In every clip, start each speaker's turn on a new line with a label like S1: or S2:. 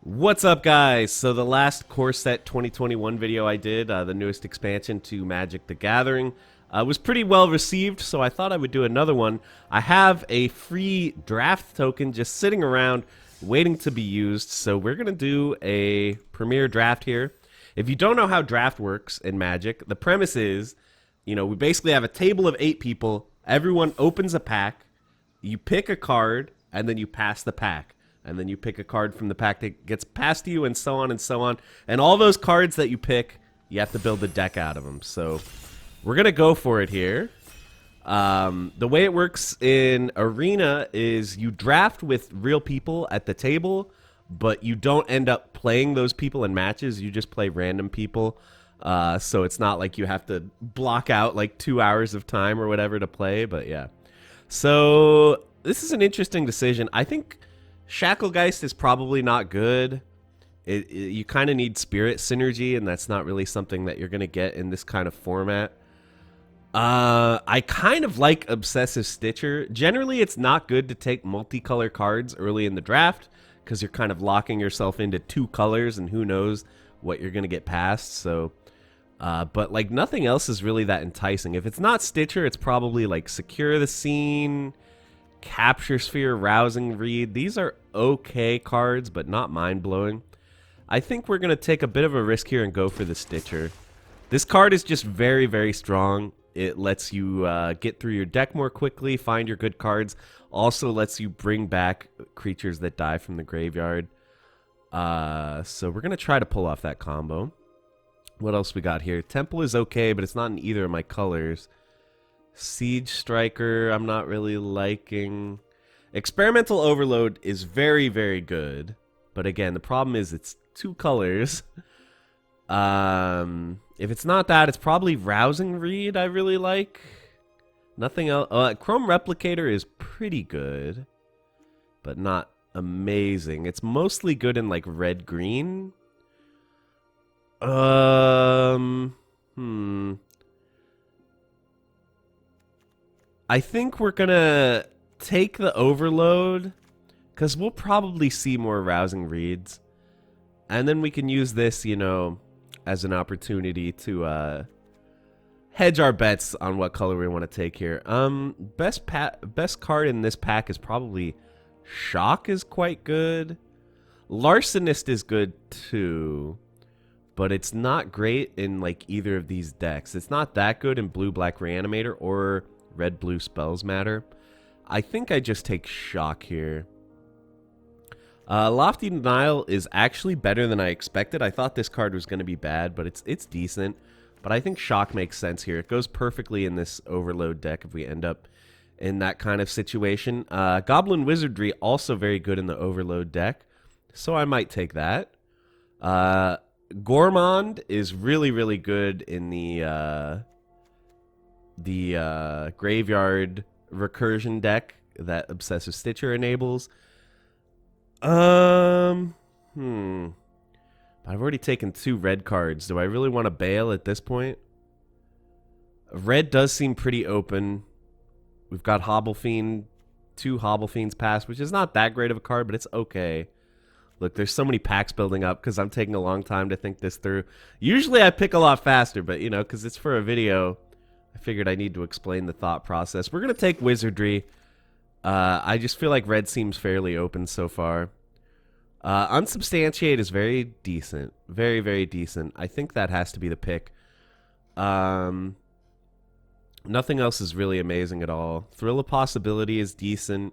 S1: What's up, guys? So the last Core Set 2021 video I did, the newest expansion to Magic the Gathering, was pretty well received, so I thought I would do another one. I have a free draft token just sitting around waiting to be used, so we're going to do a premiere draft here. If you don't know how draft works in Magic, the premise is, we basically have a table of 8 people, everyone opens a pack, you pick a card, and then you pass the pack. And then you pick a card from the pack that gets passed to you, and so on and so on. And all those cards that you pick, you have to build a deck out of them. So we're going to go for it here. The way it works in Arena is you draft with real people at the table, but you don't end up playing those people in matches. You just play random people. So it's not like you have to block out like 2 hours of time or whatever to play. But yeah. So this is an interesting decision. I think Shacklegeist is probably not good. You kind of need spirit synergy, and that's not really something that you're going to get in this kind of format. I kind of like Obsessive Stitcher. Generally, it's not good to take multicolor cards early in the draft because you're kind of locking yourself into 2 colors, and who knows what you're going to get past. So, but like nothing else is really that enticing. If it's not Stitcher, it's probably like Secure the Scene, Capture Sphere, Rousing Read. These are okay cards, but not mind-blowing. I think we're going to take a bit of a risk here and go for the Stitcher. This card is just very, very strong. It lets you get through your deck more quickly, find your good cards. Also lets you bring back creatures that die from the graveyard. So we're going to try to pull off that combo. What else we got here? Temple is okay, but it's not in either of my colors. Siege Striker, I'm not really liking. Experimental Overload is very, very good. But again, the problem is it's 2 colors. If it's not that, it's probably Rousing Read I really like. Nothing else. Chrome Replicator is pretty good, but not amazing. It's mostly good in like red-green. I think we're gonna take the Overload because we'll probably see more Rousing Reads, and then we can use this, as an opportunity to hedge our bets on what color we want to take here. Best card in this pack is probably Shock is quite good. Larcenist is good too, but it's not great in like either of these decks. It's not that good in Blue-Black Reanimator or Red-Blue Spells Matter. I think I just take Shock here. Lofty Denial is actually better than I expected. I thought this card was going to be bad, but it's decent. But I think Shock makes sense here. It goes perfectly in this Overload deck if we end up in that kind of situation. Goblin Wizardry, also very good in the Overload deck, so I might take that. Gourmand is really, really good in the Graveyard Recursion deck that Obsessive Stitcher enables. I've already taken 2 red cards. Do I really want to bail at this point? Red does seem pretty open. We've got Hobblefiend, 2 Hobblefiends passed, which is not that great of a card, but it's okay. Look, there's so many packs building up because I'm taking a long time to think this through. Usually I pick a lot faster, but, because it's for a video, I figured I need to explain the thought process. We're going to take Wizardry. I just feel like red seems fairly open so far. Unsubstantiate is very decent. Very, very decent. I think that has to be the pick. Nothing else is really amazing at all. Thrill of Possibility is decent,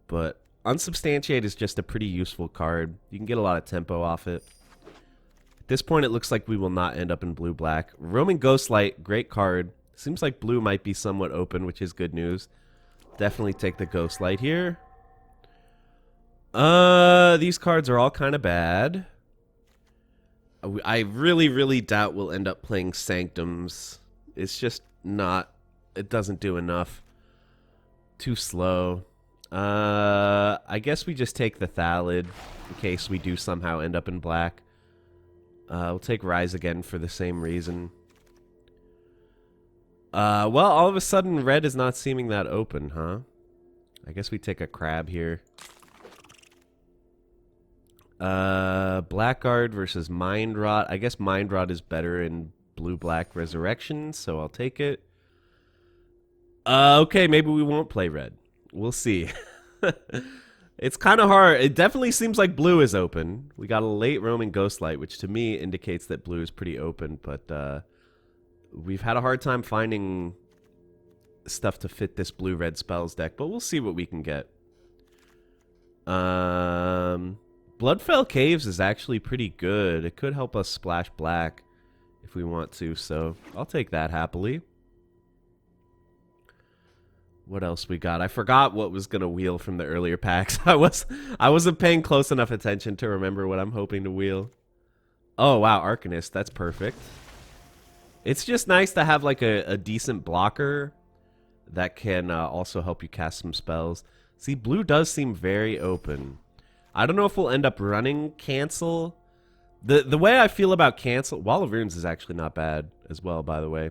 S1: but Unsubstantiate is just a pretty useful card. You can get a lot of tempo off it. At this point, it looks like we will not end up in blue-black. Roaming Ghostlight, great card. Seems like blue might be somewhat open, which is good news. Definitely take the Ghostlight here. These cards are all kind of bad. I really, really doubt we'll end up playing Sanctums. It's just not... It doesn't do enough. Too slow. I guess we just take the Thallid in case we do somehow end up in black. We'll take Rise again for the same reason. Well, all of a sudden, red is not seeming that open, huh? I guess we take a crab here. Blackguard versus Mind Rot. I guess Mind Rot is better in blue-black Resurrection, so I'll take it. Okay, maybe we won't play red. We'll see. It's kind of hard. It definitely seems like blue is open. We got a late roaming Ghostlight, which to me indicates that blue is pretty open, but we've had a hard time finding stuff to fit this blue-red spells deck, but we'll see what we can get. Bloodfell Caves is actually pretty good. It could help us splash black if we want to, so I'll take that happily. What else we got? I forgot what was gonna wheel from the earlier packs. I wasn't paying close enough attention to remember what I'm hoping to wheel. Oh wow, Arcanist, that's perfect. It's just nice to have like a decent blocker that can also help you cast some spells. See, blue does seem very open. I don't know if we'll end up running Cancel. The way I feel about Cancel, Wall of Runes is actually not bad as well, by the way.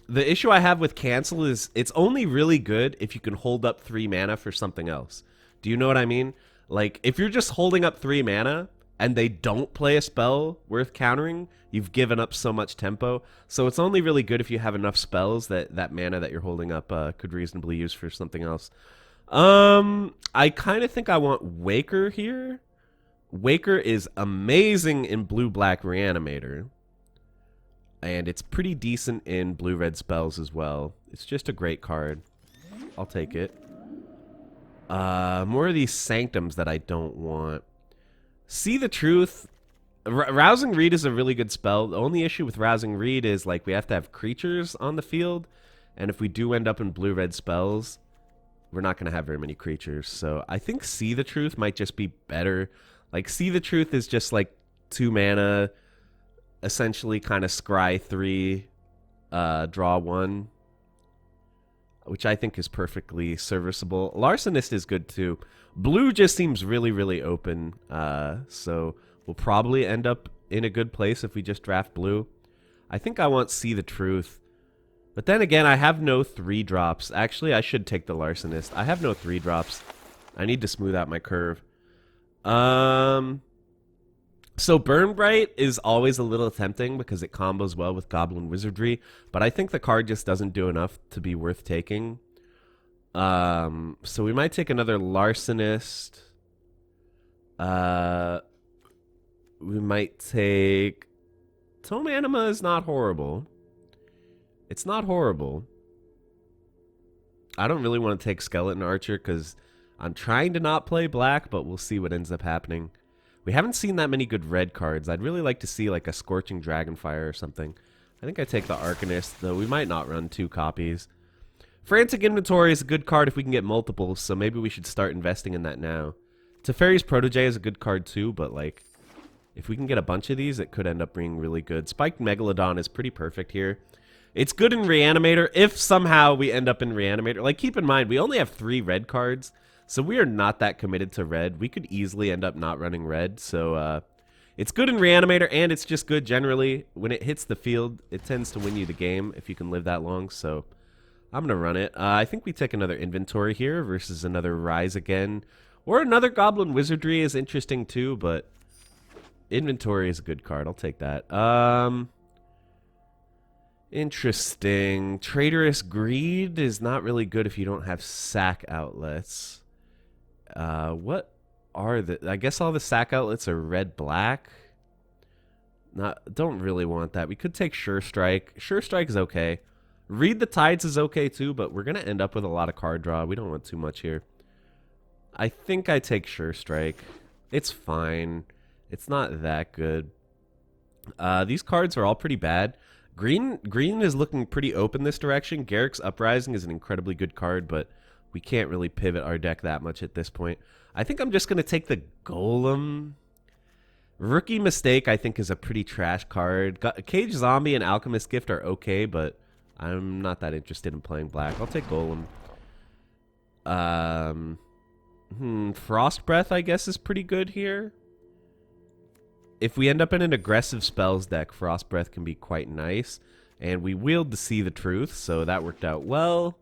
S1: The issue I have with Cancel is it's only really good if you can hold up 3 mana for something else. Do you know what I mean? Like, if you're just holding up 3 mana and they don't play a spell worth countering, you've given up so much tempo. So it's only really good if you have enough spells that mana that you're holding up could reasonably use for something else. I kind of think I want Waker here. Waker is amazing in blue-black Reanimator. And it's pretty decent in blue-red spells as well. It's just a great card. I'll take it. More of these Sanctums that I don't want. See the Truth. Rousing Reed is a really good spell. The only issue with Rousing Reed is like we have to have creatures on the field. And if we do end up in blue-red spells, we're not going to have very many creatures. So I think See the Truth might just be better. Like See the Truth is just like 2 mana... essentially kind of scry 3, draw 1, which I think is perfectly serviceable. Larcenist is good too. Blue just seems really, really open, so we'll probably end up in a good place if we just draft blue. I think I want See the Truth, but then again, I have no 3-drops. Actually, I should take the Larcenist. I have no 3-drops. I need to smooth out my curve. So Burn Bright is always a little tempting because it combos well with Goblin Wizardry, but I think the card just doesn't do enough to be worth taking. So we might take another Larcenist. We might take... Tome Anima is not horrible. It's not horrible. I don't really want to take Skeleton Archer because I'm trying to not play black, but we'll see what ends up happening. We haven't seen that many good red cards. I'd really like to see like a Scorching Dragonfire or something. I think I take the Arcanist, though we might not run 2 copies. Frantic Inventory is a good card if we can get multiples, so maybe we should start investing in that now. Teferi's Protege is a good card too, but like, if we can get a bunch of these, it could end up being really good. Spiked Megalodon is pretty perfect here. It's good in Reanimator if somehow we end up in Reanimator. Like, keep in mind, we only have 3 red cards. So we are not that committed to red. We could easily end up not running red. So it's good in Reanimator, and it's just good generally. When it hits the field, it tends to win you the game if you can live that long. So I'm going to run it. I think we take another Inventory here versus another Rise Again. Or another Goblin Wizardry is interesting too, but Inventory is a good card. I'll take that. Interesting. Traitorous Greed is not really good if you don't have sack outlets. What are the... I guess all the sack outlets are red-black. Don't really want that. We could take Sure Strike. Sure Strike is okay. Read the Tides is okay too, but we're going to end up with a lot of card draw. We don't want too much here. I think I take Sure Strike. It's fine. It's not that good. These cards are all pretty bad. Green is looking pretty open this direction. Garrick's Uprising is an incredibly good card, but we can't really pivot our deck that much at this point. I think I'm just going to take the Golem. Rookie Mistake, I think, is a pretty trash card. Cage Zombie and Alchemist Gift are okay, but I'm not that interested in playing black. I'll take Golem. Frost Breath, I guess, is pretty good here. If we end up in an aggressive spells deck, Frost Breath can be quite nice. And we wheeled to See the Truth, so that worked out well.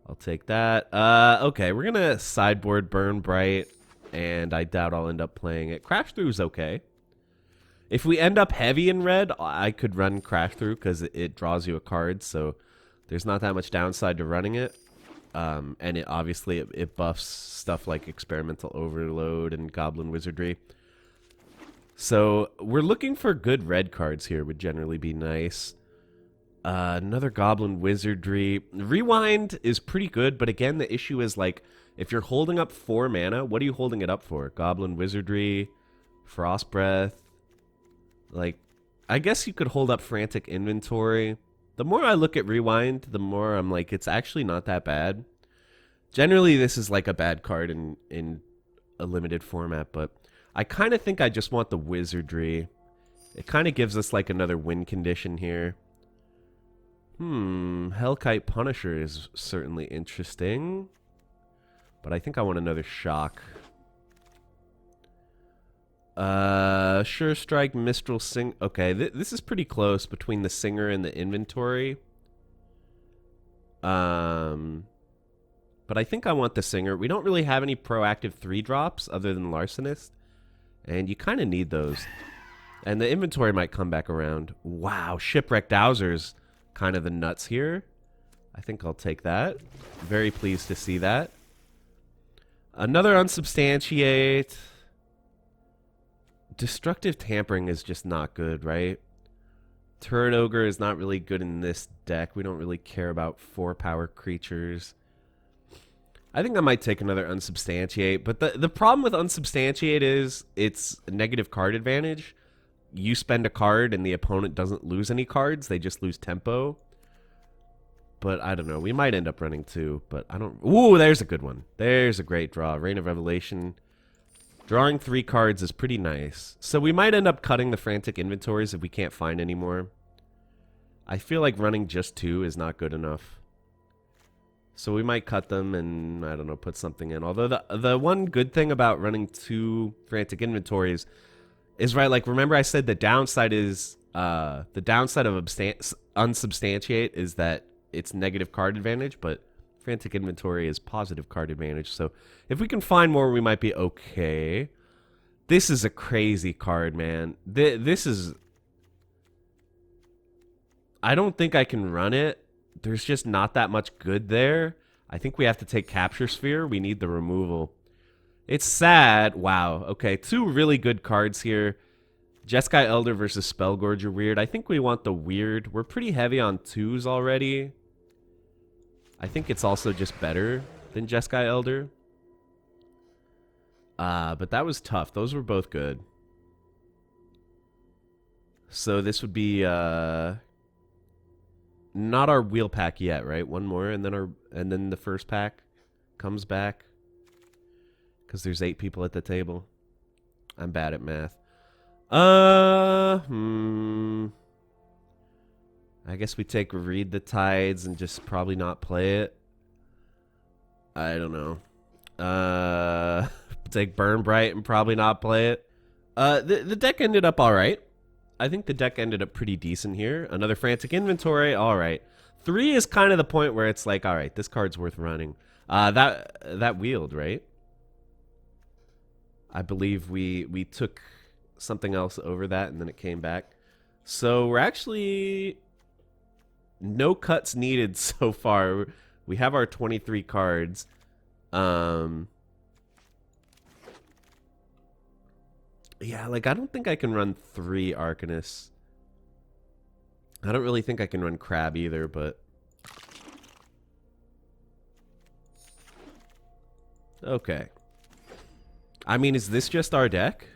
S1: I'll take that. Okay, we're going to sideboard Burn Bright. and I doubt I'll end up playing it. Crash Through is okay. If we end up heavy in red, I could run Crash Through because it draws you a card, so there's not that much downside to running it. And it obviously it buffs stuff like Experimental Overload and Goblin Wizardry. So we're looking for good red cards here, would generally be nice. Another Goblin Wizardry. Rewind is pretty good, but again, the issue is like, if you're holding up 4 mana, what are you holding it up for? Goblin Wizardry, Frost Breath. Like, I guess you could hold up Frantic Inventory. The more I look at Rewind, the more I'm like, it's actually not that bad. Generally, this is like a bad card in a limited format, but I kind of think I just want the Wizardry. It kind of gives us like another win condition here. Hellkite Punisher is certainly interesting, but I think I want another Shock. Sure Strike, Mistral, Sing. Okay, this is pretty close between the Singer and the Inventory. But I think I want the Singer. We don't really have any proactive 3-drops other than Larcenist, and you kind of need those. And the Inventory might come back around. Wow, Shipwreck Dowser's kind of the nuts here. I think I'll take that. Very pleased to see that. Another Unsubstantiate. Destructive Tampering is just not good, right? Turret Ogre is not really good in this deck. We don't really care about 4-power creatures. I think I might take another Unsubstantiate, but the problem with Unsubstantiate is it's a negative card advantage. You spend a card and the opponent doesn't lose any cards. They just lose tempo. But I don't know. We might end up running 2, but I don't... Ooh, there's a good one. There's a great draw. Reign of Revelation. Drawing 3 cards is pretty nice. So we might end up cutting the Frantic Inventories if we can't find any more. I feel like running just 2 is not good enough. So we might cut them and, I don't know, put something in. Although the one good thing about running 2 Frantic Inventories is, right, like, remember I said the downside is, the downside of Unsubstantiate is that it's negative card advantage, but Frantic Inventory is positive card advantage. So if we can find more, we might be okay. This is a crazy card, man. This is... I don't think I can run it. There's just not that much good there. I think we have to take Capture Sphere. We need the removal. It's sad. Wow. Okay, 2 really good cards here. Jeskai Elder versus Spellgorger Weird. I think we want the Weird. We're pretty heavy on 2s already. I think it's also just better than Jeskai Elder. But that was tough. Those were both good. So this would be not our wheel pack yet, right? One more, and then the first pack comes back. Because there's 8 people at the table. I'm bad at math. I guess we take Read the Tides and just probably not play it. I don't know. Take Burn Bright and probably not play it. The deck ended up alright. I think the deck ended up pretty decent here. Another Frantic Inventory, alright. 3 is kind of the point where it's like, alright, this card's worth running. That wheeled, right? I believe we took something else over that and then it came back. So we're actually no cuts needed so far. We have our 23 cards. Yeah, like I don't think I can run 3 Arcanists. I don't really think I can run Crab either, but okay. I mean, is this just our deck?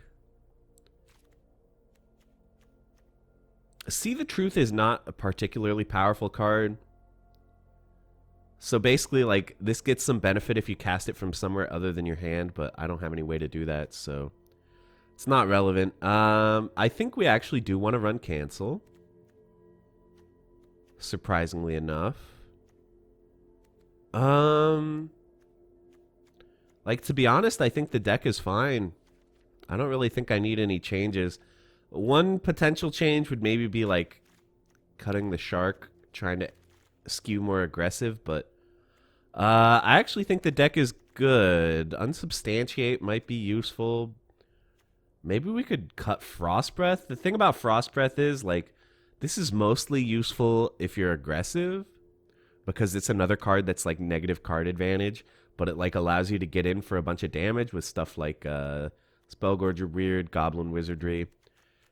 S1: See the Truth is not a particularly powerful card. So basically, like, this gets some benefit if you cast it from somewhere other than your hand, but I don't have any way to do that, so it's not relevant. I think we actually do want to run Cancel. Surprisingly enough. Like, to be honest, I think the deck is fine. I don't really think I need any changes. One potential change would maybe be, like, cutting the Shark, trying to skew more aggressive, but I actually think the deck is good. Unsubstantiate might be useful. Maybe we could cut Frost Breath. The thing about Frost Breath is, like, this is mostly useful if you're aggressive, because it's another card that's, like, negative card advantage, but it, like, allows you to get in for a bunch of damage with stuff like Spellgorger Weird, Goblin Wizardry.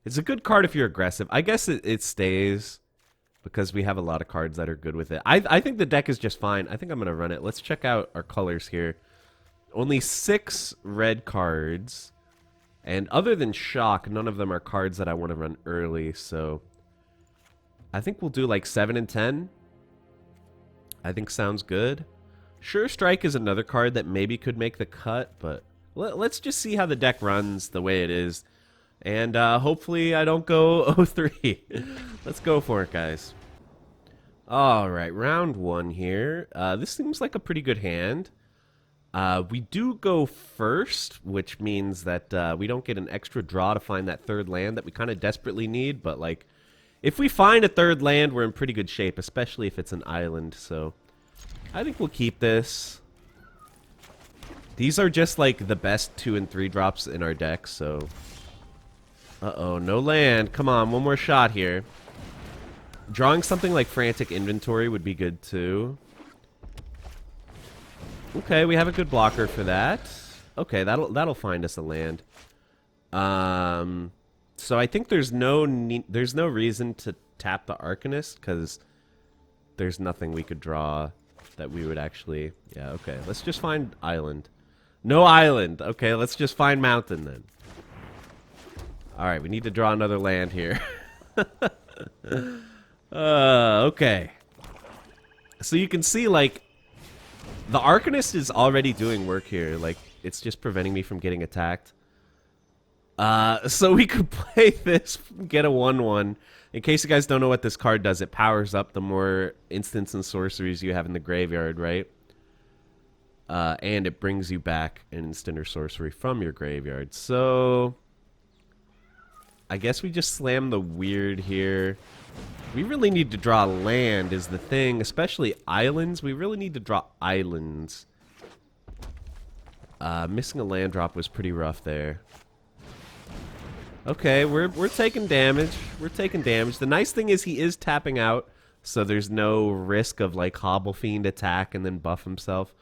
S1: It's a good card if you're aggressive. I guess it stays, because we have a lot of cards that are good with it. I think the deck is just fine. I think I'm going to run it. Let's check out our colors here. Only 6 red cards. And other than Shock, none of them are cards that I want to run early. So I think we'll do like 7 and 10. I think sounds good. Sure Strike is another card that maybe could make the cut. But let's just see how the deck runs the way it is. And hopefully I don't go 0-3. Let's go for it, guys. Alright, round 1 here. This seems like a pretty good hand. We do go first, which means that we don't get an extra draw to find that third land that we kind of desperately need. But, like, if we find a third land, we're in pretty good shape, especially if it's an island. So I think we'll keep this. These are just, like, the best 2 and 3 drops in our deck, so... Uh-oh, no land. Come on, one more shot here. Drawing something like Frantic Inventory would be good, too. Okay, we have a good blocker for that. Okay, that'll find us a land. So I think there's no reason to tap the Arcanist, because there's nothing we could draw that we would actually... Yeah, okay, let's just find island. No island. Okay, let's just find mountain, then. Alright, we need to draw another land here. Okay. So you can see, like, the Arcanist is already doing work here. Like, it's just preventing me from getting attacked. So we could play this, get a 1/1. In case you guys don't know what this card does, it powers up the more instants and sorceries you have in the graveyard, right? And it brings you back an instant or sorcery from your graveyard. So... I guess we just slam the weird here. We really need to draw land is the thing, especially islands. We really need to draw islands. Missing a land drop was pretty rough there. Okay, we're taking damage. We're taking damage. The nice thing is he is tapping out, so there's no risk of like Hobble Fiend attack and then buff himself.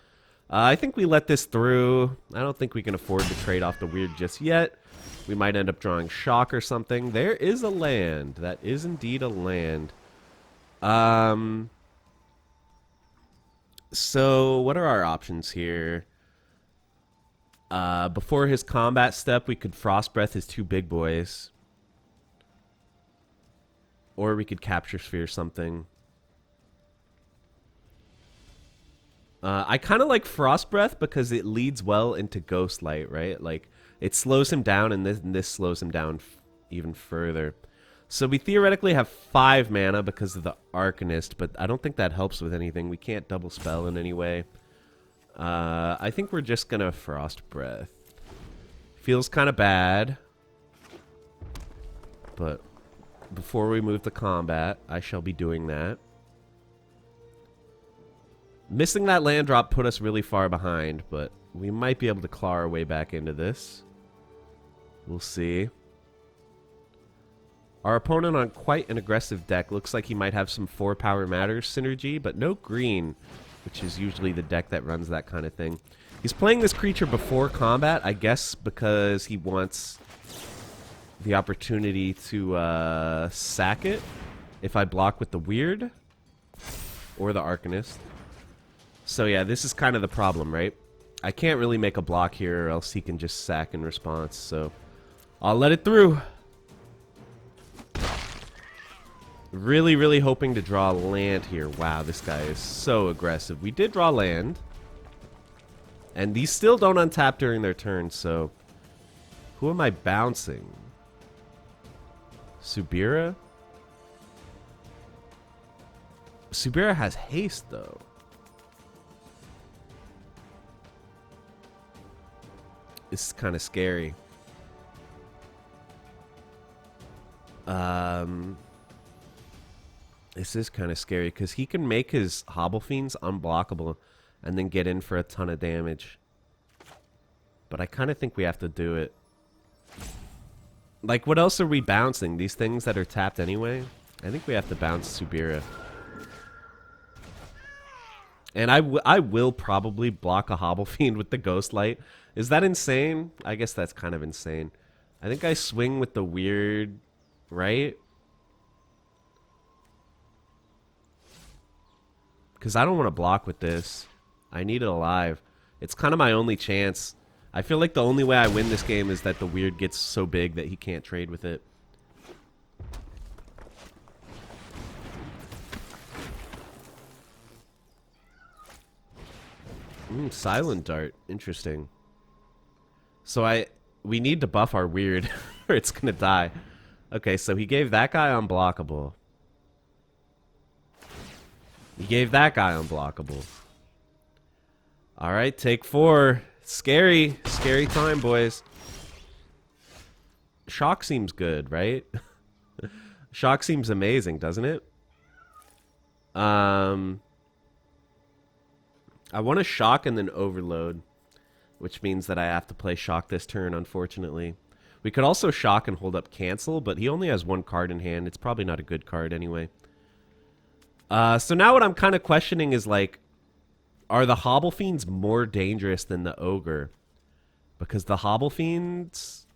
S1: I think we let this through. I don't think we can afford to trade off the weird just yet. We might end up drawing Shock or something. There is a land. That is indeed a land. So, what are our options here? Before his combat step, we could Frost Breath his 2 big boys. Or we could Capture Sphere something. I kind of like Frost Breath because it leads well into Ghost Light, right? Like, it slows him down, and this slows him down even further. So we theoretically have 5 mana because of the Arcanist, but I don't think that helps with anything. We can't double spell in any way. I think we're just going to Frost Breath. Feels kind of bad. But before we move to combat, I shall be doing that. Missing that land drop put us really far behind, but we might be able to claw our way back into this. We'll see. Our opponent on quite an aggressive deck. Looks like he might have some 4 Power Matters synergy, but no green, which is usually the deck that runs that kind of thing. He's playing this creature before combat, I guess because he wants the opportunity to sack it if I block with the Weird or the Arcanist. So yeah, this is kind of the problem, right? I can't really make a block here or else he can just sack in response, so I'll let it through. Really, really hoping to draw land here. Wow, this guy is so aggressive. We did draw land. And these still don't untap during their turn, so... Who am I bouncing? Subira? Subira has haste, though. This is kind of scary. This is kind of scary because he can make his Hobble Fiends unblockable and then get in for a ton of damage. But I kind of think we have to do it. Like, what else are we bouncing? These things that are tapped anyway? I think we have to bounce Subira. And I will probably block a Hobble Fiend with the Ghost Light. Is that insane? I guess that's kind of insane. I think I swing with the weird, right? Because I don't want to block with this. I need it alive. It's kind of my only chance. I feel like the only way I win this game is that the weird gets so big that he can't trade with it. Silent Dart. Interesting. So we need to buff our weird or it's going to die. Okay, so he gave that guy unblockable. He gave that guy unblockable. Alright, take 4. Scary. Scary time, boys. Shock seems good, right? Shock seems amazing, doesn't it? I want to shock and then overload, which means that I have to play shock this turn, unfortunately. We could also shock and hold up cancel, but he only has 1 card in hand. It's probably not a good card anyway. So now what I'm kind of questioning is, like, are the Hobble Fiends more dangerous than the Ogre? Because the Hobble Fiends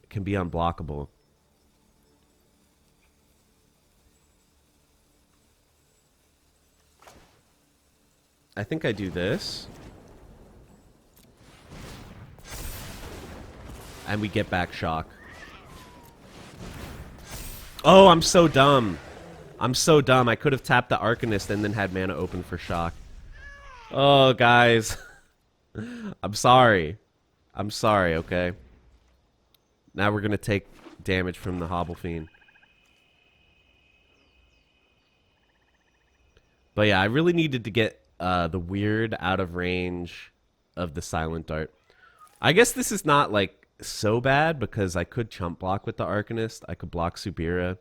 S1: can be unblockable. I think I do this. And we get back shock. Oh, I'm so dumb. I'm so dumb. I could have tapped the Arcanist and then had mana open for shock. Oh, guys. I'm sorry. I'm sorry, okay? Now we're going to take damage from the Hobble Fiend. But yeah, I really needed to get the weird out of range of the Silent Dart. I guess this is not, like, so bad because I could chump block with the Arcanist. I could block Subira.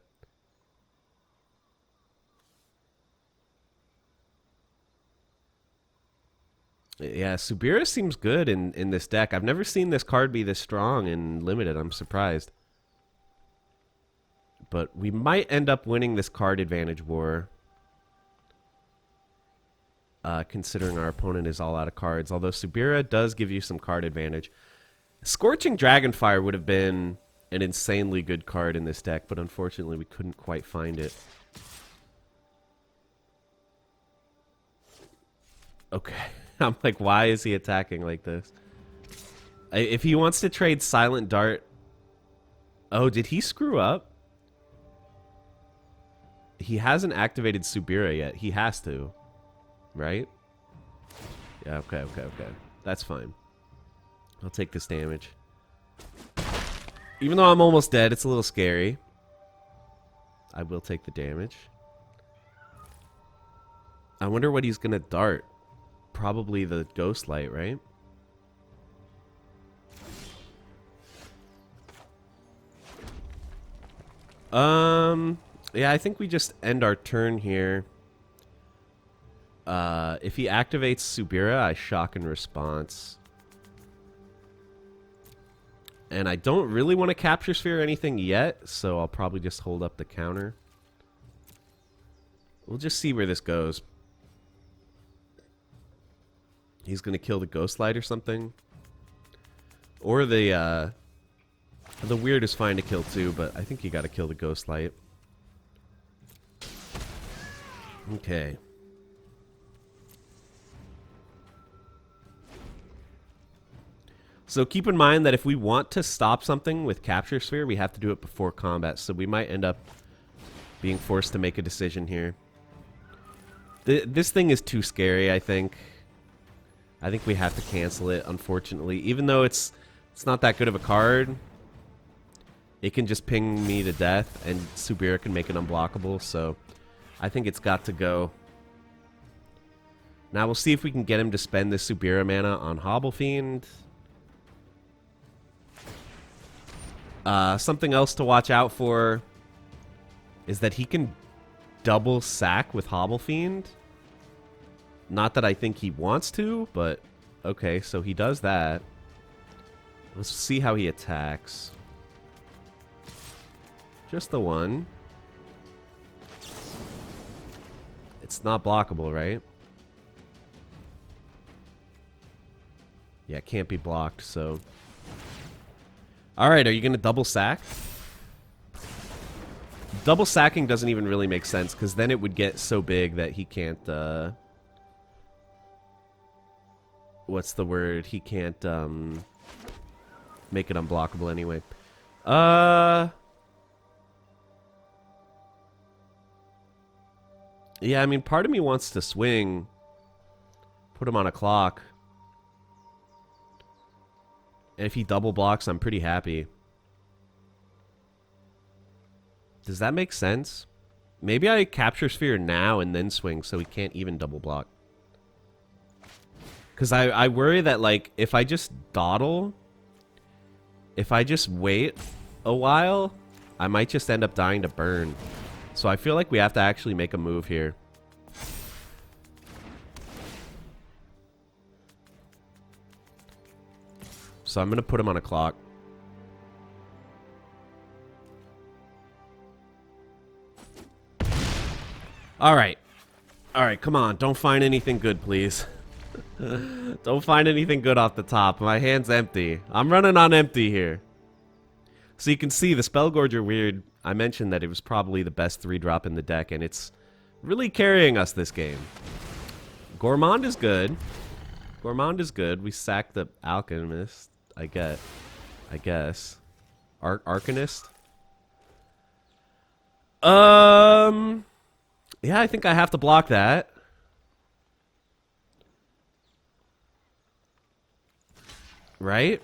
S1: Yeah, Subira seems good in this deck. I've never seen this card be this strong in Limited. I'm surprised. But we might end up winning this card advantage war. Considering our opponent is all out of cards. Although Subira does give you some card advantage. Scorching Dragonfire would have been an insanely good card in this deck, but unfortunately we couldn't quite find it. Okay. I'm like, why is he attacking like this? If he wants to trade Silent Dart... Oh, did he screw up? He hasn't activated Subira yet. He has to. Right? Yeah, okay. That's fine. I'll take this damage. Even though I'm almost dead, it's a little scary. I will take the damage. I wonder what he's going to dart. Probably the Ghost Light, right? Yeah, I think we just end our turn here. If he activates Subira, I shock in response. And I don't really want to Capture Sphere or anything yet, so I'll probably just hold up the counter. We'll just see where this goes. He's going to kill the Ghost Light or something. Or the Weird is fine to kill too, but I think you got to kill the Ghost Light. Okay. So keep in mind that if we want to stop something with Capture Sphere, we have to do it before combat. So we might end up being forced to make a decision here. This thing is too scary, I think. I think we have to cancel it, unfortunately. Even though it's not that good of a card, it can just ping me to death, and Subira can make it unblockable, so I think it's got to go. Now we'll see if we can get him to spend this Subira mana on Hobble Fiend. Something else to watch out for is that he can double sack with Hobble Fiend. Not that I think he wants to, but Okay, so he does that. Let's see how he attacks. Just the one. It's not blockable, right? Yeah, it can't be blocked, so... Alright, are you going to double sack? Double sacking doesn't even really make sense, because then it would get so big that he can't, what's the word? He can't, make it unblockable anyway. Yeah, I mean, part of me wants to swing. Put him on a clock. And if he double blocks, I'm pretty happy. Does that make sense? Maybe I capture sphere now and then swing so he can't even double block. Because I worry that, like, if I just dawdle, if I just wait a while, I might just end up dying to burn. So I feel like we have to actually make a move here. So I'm going to put him on a clock. Alright. Alright, come on. Don't find anything good, please. Don't find anything good off the top. My hand's empty. I'm running on empty here. So you can see the Spellgorger Weird. I mentioned that it was probably the best 3-drop in the deck, and it's really carrying us this game. Gourmand is good. Gourmand is good. We sacked the Alchemist, I guess. Arcanist? Yeah, I think I have to block that. Right?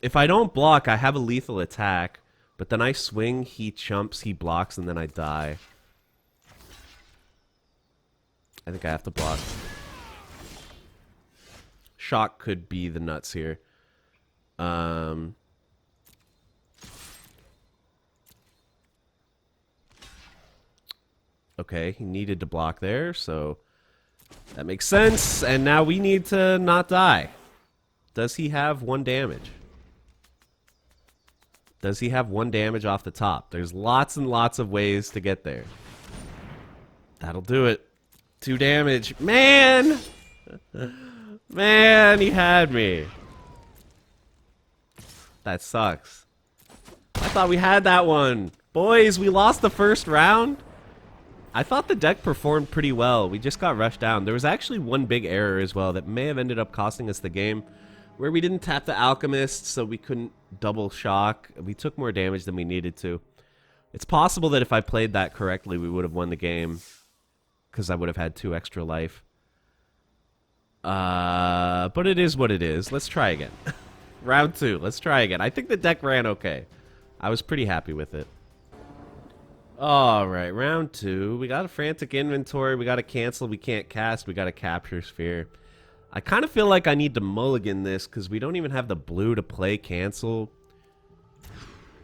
S1: If I don't block, I have a lethal attack. But then I swing, he chumps, he blocks, and then I die. I think I have to block. Shock could be the nuts here. Okay, he needed to block there, so that makes sense. And now we need to not die. Does he have 1 damage? Does he have 1 damage off the top? There's lots and lots of ways to get there. That'll do it. 2 damage. Man! Man, he had me. That sucks. I thought we had that one. Boys, we lost the first round. I thought the deck performed pretty well. We just got rushed down. There was actually one big error as well that may have ended up costing us the game, where we didn't tap the Alchemist, so we couldn't double shock. We took more damage than we needed to. It's possible that if I played that correctly, we would have won the game, because I would have had 2 extra life. But it is what it is. Let's try again. Round 2. Let's try again. I think the deck ran okay. I was pretty happy with it. Alright, round 2. We got a frantic inventory. We got to cancel. We can't cast. We got to capture sphere. I kind of feel like I need to mulligan this because we don't even have the blue to play cancel.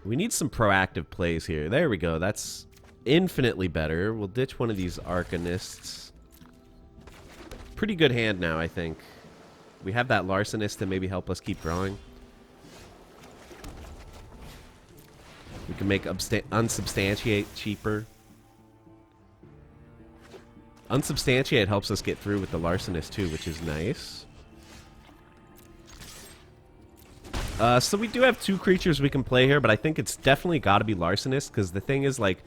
S1: We need some proactive plays here. There we go. That's infinitely better. We'll ditch one of these Arcanists. Pretty good hand now, I think. We have that Larcenist to maybe help us keep drawing. We can make Unsubstantiate cheaper. Unsubstantiate helps us get through with the Larcenist too, which is nice. So we do have 2 creatures we can play here, but I think it's definitely got to be Larcenist, because the thing is, like,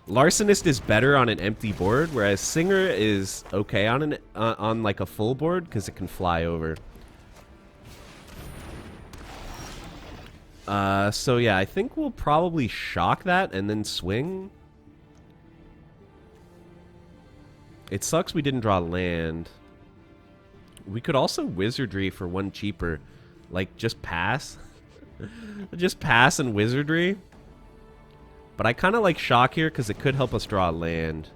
S1: Larcenist is better on an empty board, whereas Singer is okay on an on like a full board because it can fly over. So yeah, I think we'll probably shock that and then swing. It sucks we didn't draw land. We could also Wizardry for 1 cheaper. Like, just pass. Just pass and Wizardry. But I kind of like shock here because it could help us draw land.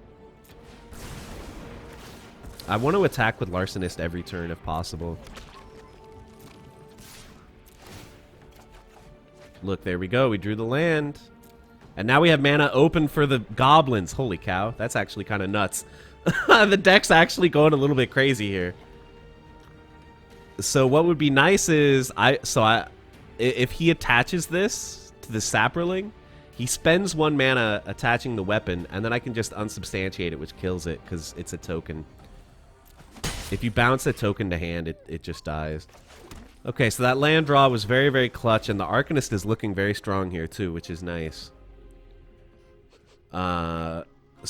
S1: I want to attack with Larcenist every turn if possible. Look, there we go. We drew the land. And now we have mana open for the goblins. Holy cow. That's actually kind of nuts. The deck's actually going a little bit crazy here. So what would be nice is if he attaches this to the Sapperling, he spends 1 mana attaching the weapon, and then I can just unsubstantiate it, which kills it because it's a token. If you bounce a token to hand, it just dies. Okay, so that land draw was very, very clutch, and the Arcanist is looking very strong here too, which is nice. So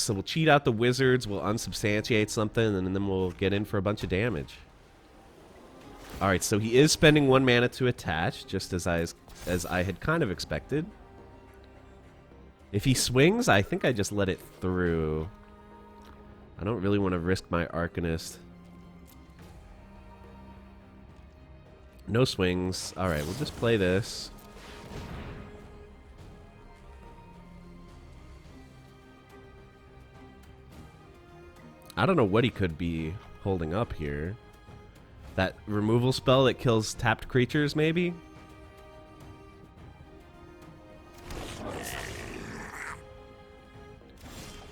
S1: we'll cheat out the wizards, we'll unsubstantiate something, and then we'll get in for a bunch of damage. Alright, so he is spending 1 mana to attach, just as I had kind of expected. If he swings, I think I just let it through. I don't really want to risk my Arcanist. No swings. Alright, we'll just play this. I don't know what he could be holding up here. That removal spell that kills tapped creatures, maybe?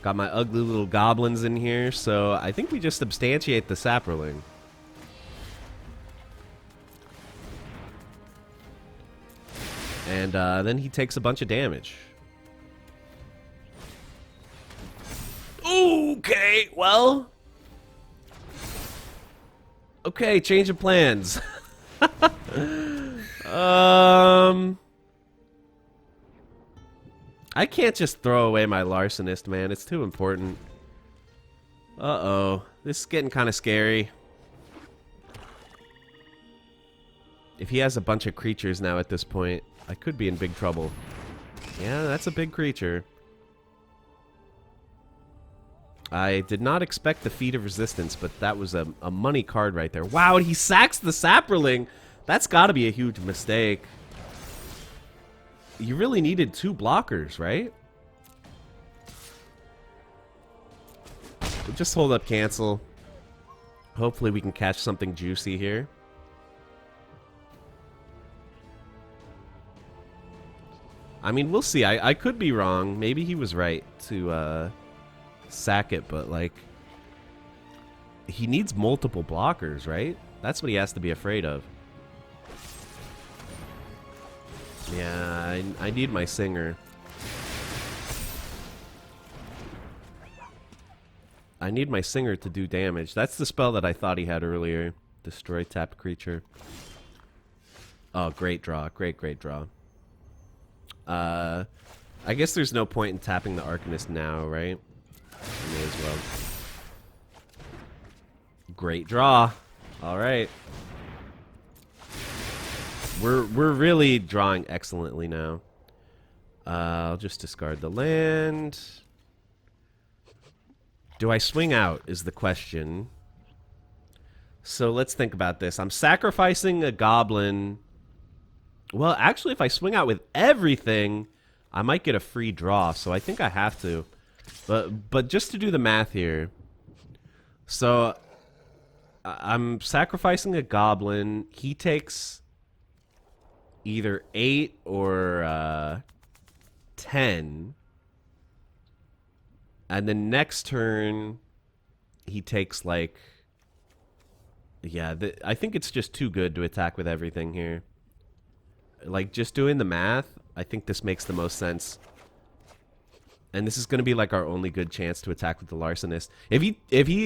S1: Got my ugly little goblins in here, so I think we just substantiate the Sapperling. And then he takes a bunch of damage. Okay, well. Okay, change of plans. I can't just throw away my Larcenist, man. It's too important. Uh-oh. This is getting kind of scary. If he has a bunch of creatures now at this point, I could be in big trouble. Yeah, that's a big creature. I did not expect the Feat of Resistance, but that was a money card right there. Wow, and he sacks the Sapperling! That's got to be a huge mistake. You really needed 2 blockers, right? We'll just hold up cancel. Hopefully we can catch something juicy here. I mean, we'll see. I could be wrong. Maybe he was right to sack it, but like, he needs multiple blockers, right? That's what he has to be afraid of. Yeah, I need my Singer. I need my Singer to do damage. That's the spell that I thought he had earlier. Destroy tapped creature. Oh, great draw. Great draw. I guess there's no point in tapping the Arcanist now, right? I may as well. Great draw. Alright. We're really drawing excellently now. I'll just discard the land. Do I swing out is the question. So let's think about this. I'm sacrificing a goblin. Well, actually, if I swing out with everything, I might get a free draw. So I think I have to. But just to do the math here. So I'm sacrificing a goblin. He takes either 8 or 10. And then next turn, he takes like... Yeah, I think it's just too good to attack with everything here. Like, just doing the math, I think this makes the most sense. And this is going to be like our only good chance to attack with the Larcenist. If he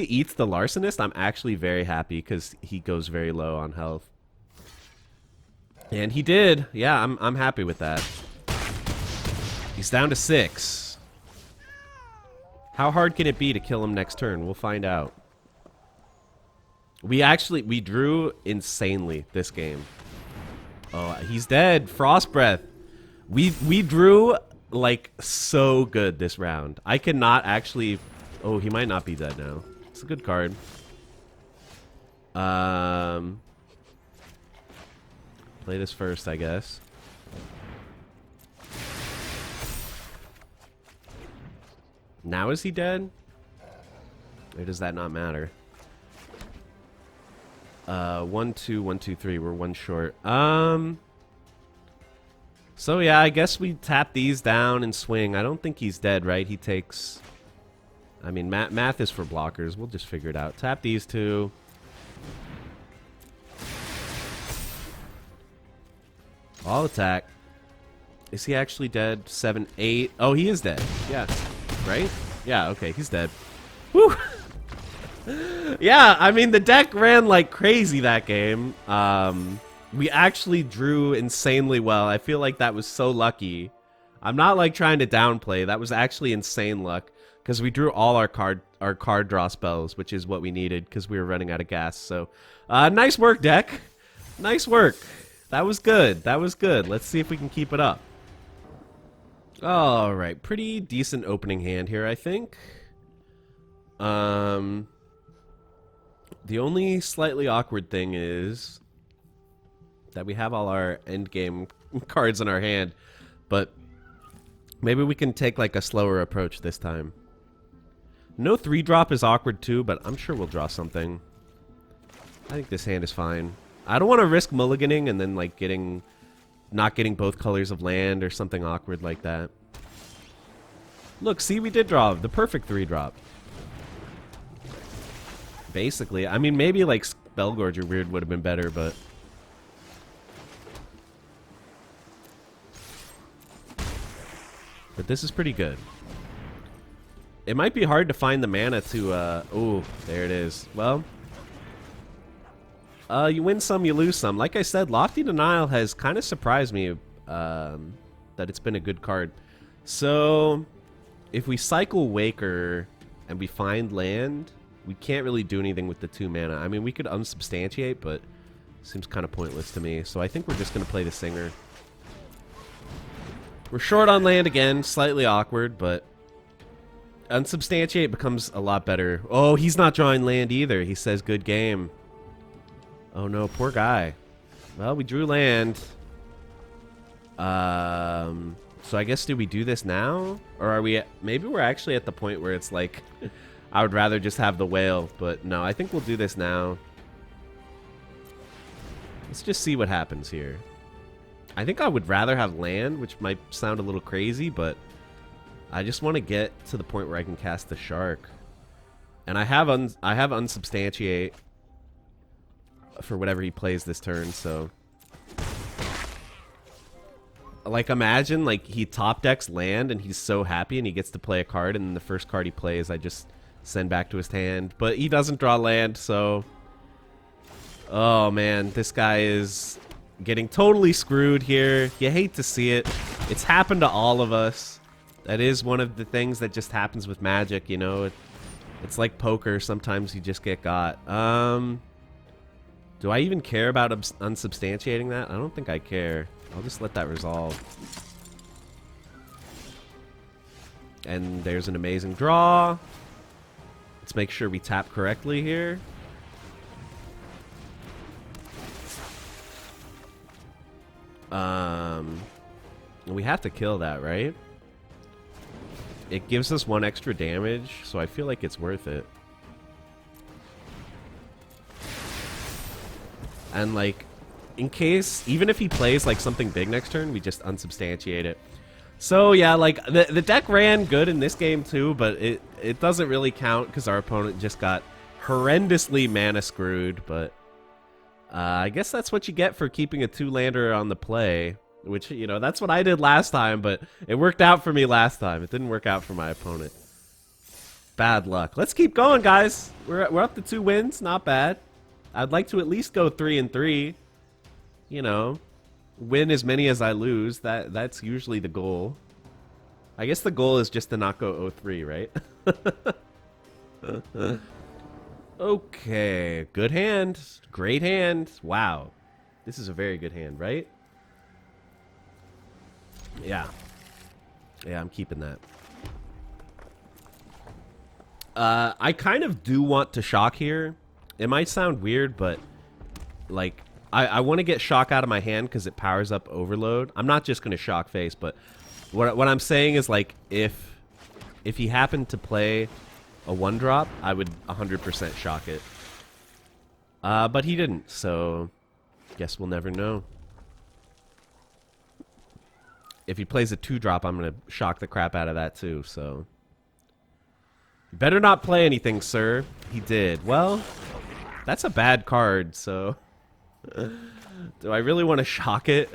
S1: eats the Larcenist, I'm actually very happy because he goes very low on health. And he did. Yeah, I'm happy with that. He's down to 6. How hard can it be to kill him next turn? We'll find out. We drew insanely this game. Oh, he's dead. Frost Breath. We drew like so good this round. I cannot actually... Oh, he might not be dead now. It's a good card. Play this first, I guess. Now is he dead? Or does that not matter? 1, 2, 1, 2, 3. We're 1 short. So yeah, I guess we tap these down and swing. I don't think he's dead, right? He takes... I mean, math is for blockers. We'll just figure it out. Tap these 2. All attack. Is he actually dead? 7, 8. Oh, he is dead. Yeah. Right? Yeah, okay, he's dead. Whew. Yeah, I mean, the deck ran like crazy that game. We actually drew insanely well. I feel like that was so lucky. I'm not like trying to downplay. That was actually insane luck because we drew all our card draw spells, which is what we needed because we were running out of gas. So, nice work, deck. Nice work. That was good. That was good. Let's see if we can keep it up. All right, pretty decent opening hand here, I think. The only slightly awkward thing is that we have all our endgame cards in our hand, but maybe we can take like a slower approach this time. No 3-drop is awkward too, but I'm sure we'll draw something. I think this hand is fine. I don't want to risk mulliganing and then like not getting both colors of land or something awkward like that. Look, see, we did draw the perfect 3-drop. Basically, I mean, maybe like Spellgorge or Weird would have been better, but this is pretty good. It might be hard to find the mana to, oh, there it is. Well, you win some, you lose some. Like I said, Lofty Denial has kind of surprised me that it's been a good card. So, if we cycle Waker and we find land, we can't really do anything with the 2 mana. I mean, we could unsubstantiate, but it seems kind of pointless to me. So I think we're just going to play the Singer. We're short on land again, slightly awkward, but unsubstantiate becomes a lot better. Oh, he's not drawing land either. He says good game. Oh no, poor guy. Well, we drew land. So I guess do we do this now? Or are we maybe we're actually at the point where it's like I would rather just have the whale, but no, I think we'll do this now. Let's just see what happens here. I think I would rather have land, which might sound a little crazy, but I just want to get to the point where I can cast the shark. And I have unsubstantiate for whatever he plays this turn, so like imagine like he top decks land and he's so happy and he gets to play a card, and then the first card he plays I just send back to his hand, but he doesn't draw land, so oh man, this guy is getting totally screwed here. You hate to see it. It's happened to all of us. That is one of the things that just happens with Magic, you know. It's like poker. Sometimes you just get got. Do I even care about unsubstantiating that? I don't think I care. I'll just let that resolve. And there's an amazing draw. Let's make sure we tap correctly here. We have to kill that, right? It gives us 1 extra damage, so I feel like it's worth it. And like, in case, even if he plays like something big next turn, we just unsubstantiate it. So yeah, like the deck ran good in this game too, but it doesn't really count because our opponent just got horrendously mana screwed. But I guess that's what you get for keeping a 2-lander on the play, which, you know, that's what I did last time, but it worked out for me last time. It didn't work out for my opponent. Bad luck. Let's keep going, guys. We're up to 2 wins. Not bad. I'd like to at least go 3-3. You know, win as many as I lose. That's usually the goal. I guess the goal is just to not go 0-3, right? Okay, good hand. Great hand. Wow. This is a very good hand, right? Yeah. Yeah, I'm keeping that. I kind of do want to shock here. It might sound weird, but like I want to get shock out of my hand because it powers up overload. I'm not just going to shock face, but what I'm saying is, like, if he happened to play a 1-drop, I would 100% shock it. But he didn't, so guess we'll never know. If he plays a 2-drop, I'm going to shock the crap out of that too, so. You better not play anything, sir. He did. Well, that's a bad card, so. Do I really want to shock it?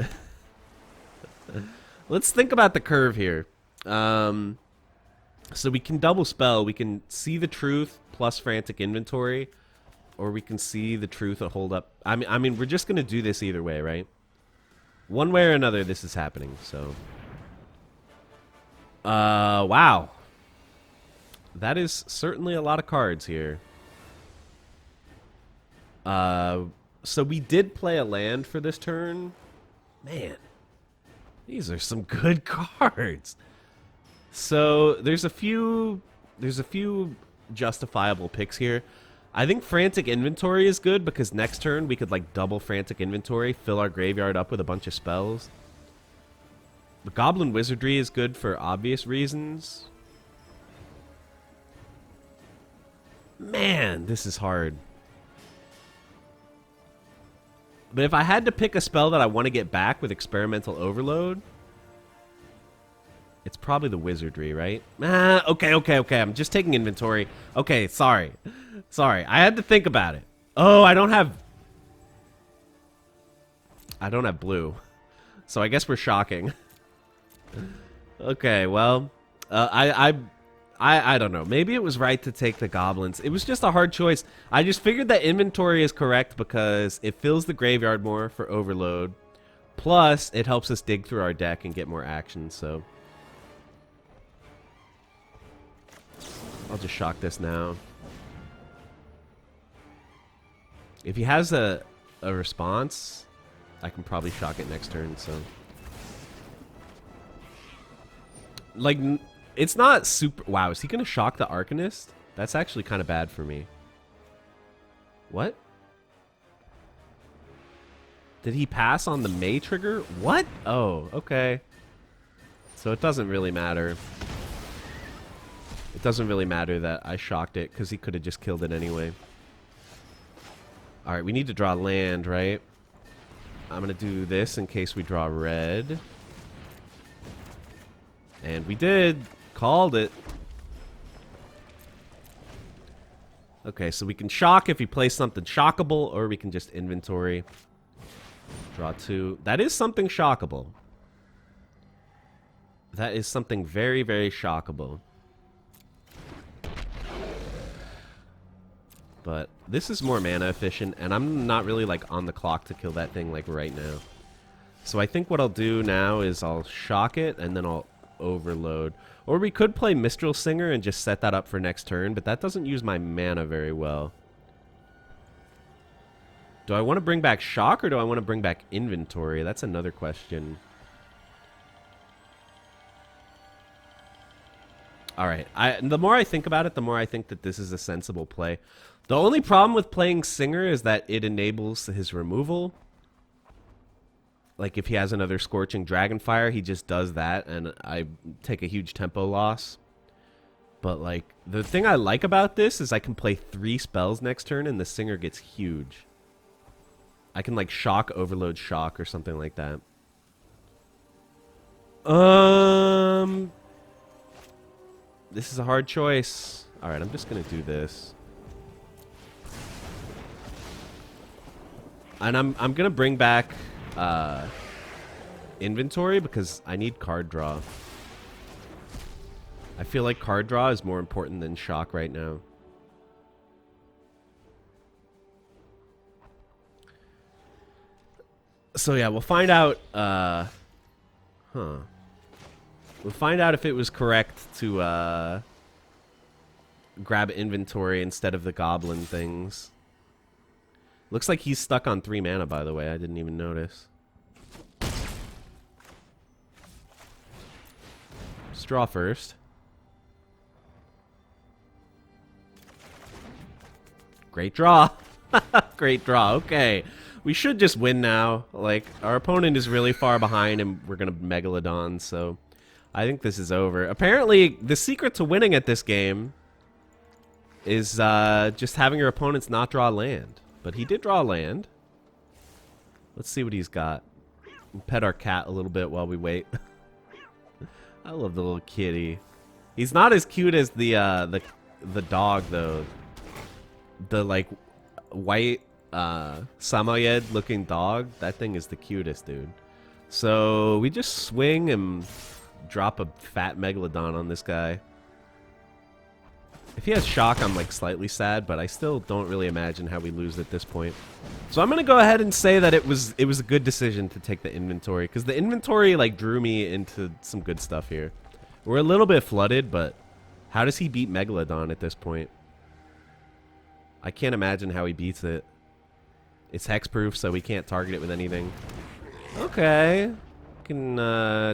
S1: Let's think about the curve here. So we can double spell. We can see the truth plus frantic inventory, or we can see the truth and hold up. I mean, we're just gonna do this either way, right? One way or another, this is happening. So, wow, that is certainly a lot of cards here. So we did play a land for this turn. Man, these are some good cards. So there's a few justifiable picks here. I think Frantic Inventory is good because next turn we could like double Frantic Inventory, fill our graveyard up with a bunch of spells. The Goblin Wizardry is good for obvious reasons. Man, this is hard. But if I had to pick a spell that I want to get back with Experimental Overload, it's probably the Wizardry, right? Okay. I'm just taking inventory. Okay, sorry. I had to think about it. Oh, I don't have blue. So I guess we're shocking. Okay, well, I don't know. Maybe it was right to take the goblins. It was just a hard choice. I just figured that inventory is correct because it fills the graveyard more for overload. Plus, it helps us dig through our deck and get more action, so I'll just shock this now. If he has a response, I can probably shock it next turn, so like it's not super... Wow, is he going to shock the Arcanist? That's actually kind of bad for me. What? Did he pass on the May trigger? What? Oh, okay. So it doesn't really matter. It doesn't really matter that I shocked it because he could have just killed it anyway. Alright, we need to draw land, right? I'm going to do this in case we draw red. And we did. Called it. Okay, so we can shock if he plays something shockable, or we can just inventory. Draw two. That is something shockable. That is something very, very shockable. But this is more mana efficient, and I'm not really like on the clock to kill that thing like right now. So I think what I'll do now is I'll shock it, and then I'll overload. Or we could play Mistral Singer and just set that up for next turn, but that doesn't use my mana very well. Do I want to bring back shock or do I want to bring back inventory? That's another question. Alright, the more I think about it, the more I think that this is a sensible play. The only problem with playing Singer is that it enables his removal. Like, if he has another Scorching Dragonfire, he just does that, and I take a huge tempo loss. But, like, the thing I like about this is I can play 3 spells next turn, and the Singer gets huge. I can, like, shock, overload, shock, or something like that. This is a hard choice. Alright, I'm just gonna do this. And I'm gonna bring back... inventory because I need card draw. I feel like card draw is more important than shock right now. So yeah, we'll find out we'll find out if it was correct to grab inventory instead of the goblin things. Looks like he's stuck on 3 mana, by the way. I didn't even notice. Let's draw first. Great draw. Great draw. Okay. We should just win now. Like, our opponent is really far behind and we're going to Megalodon, so I think this is over. Apparently, the secret to winning at this game is just having your opponents not draw land. But he did draw land. Let's see what he's got. We'll pet our cat a little bit while we wait. I love the little kitty. He's not as cute as the dog though. The like white Samoyed looking dog. That thing is the cutest, dude. So we just swing and drop a fat Megalodon on this guy. If he has shock, I'm like slightly sad, but I still don't really imagine how we lose at this point. So I'm gonna go ahead and say that it was a good decision to take the inventory, because the inventory like drew me into some good stuff here. We're a little bit flooded, but how does he beat Megalodon at this point? I can't imagine how he beats it. It's hexproof, so we can't target it with anything. Okay, can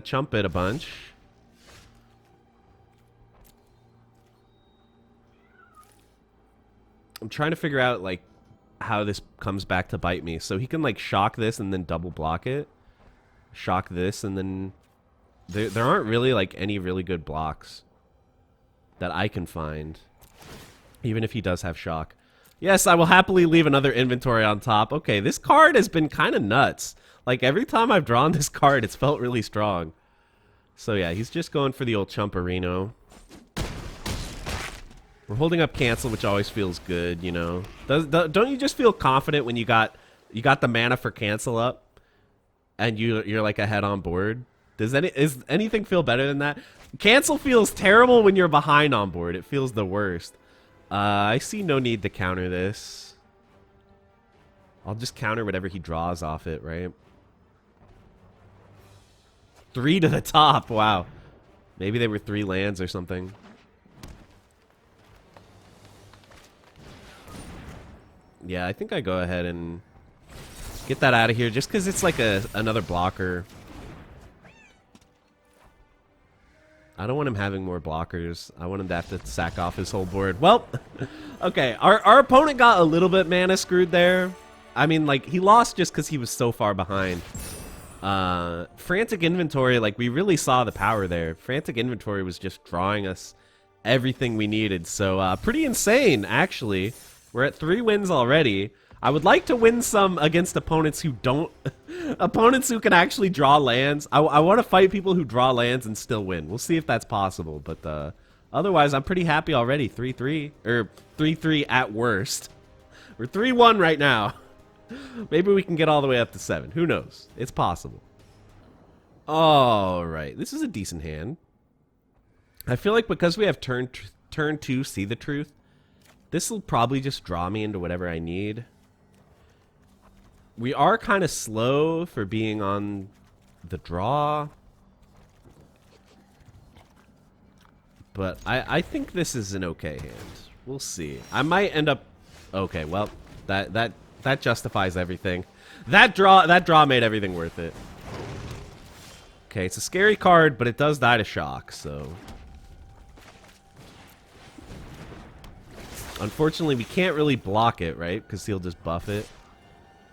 S1: chump it a bunch. I'm trying to figure out like how this comes back to bite me. So he can like shock this and then double block it. Shock this and then there aren't really like any really good blocks that I can find. Even if he does have shock. Yes, I will happily leave another inventory on top. Okay, this card has been kind of nuts. Like every time I've drawn this card, it's felt really strong. So yeah, he's just going for the old Chumperino. We're holding up cancel, which always feels good, you know. Don't you just feel confident when you got the mana for cancel up, and you're like ahead on board? Is anything feel better than that? Cancel feels terrible when you're behind on board. It feels the worst. I see no need to counter this. I'll just counter whatever he draws off it, right? 3 to the top. Wow. Maybe they were 3 lands or something. Yeah, I think I go ahead and get that out of here just because it's like another blocker. I don't want him having more blockers. I want him to have to sack off his whole board. Well, okay, our opponent got a little bit mana screwed there. I mean, like, he lost just because he was so far behind. Frantic Inventory, like, we really saw the power there. Frantic Inventory was just drawing us everything we needed. So, pretty insane, actually. We're at 3 wins already. I would like to win some against opponents who don't... opponents who can actually draw lands. I want to fight people who draw lands and still win. We'll see if that's possible. But otherwise, I'm pretty happy already. 3-3. Or 3-3 at worst. We're 3-1 right now. Maybe we can get all the way up to 7. Who knows? It's possible. Alright. This is a decent hand. I feel like because we have turn 2 See the Truth, this will probably just draw me into whatever I need. We are kind of slow for being on the draw. But I think this is an okay hand. We'll see. I might end up... Okay, well, that justifies everything. That draw made everything worth it. Okay, it's a scary card, but it does die to shock, so... Unfortunately, we can't really block it, right? Because he'll just buff it.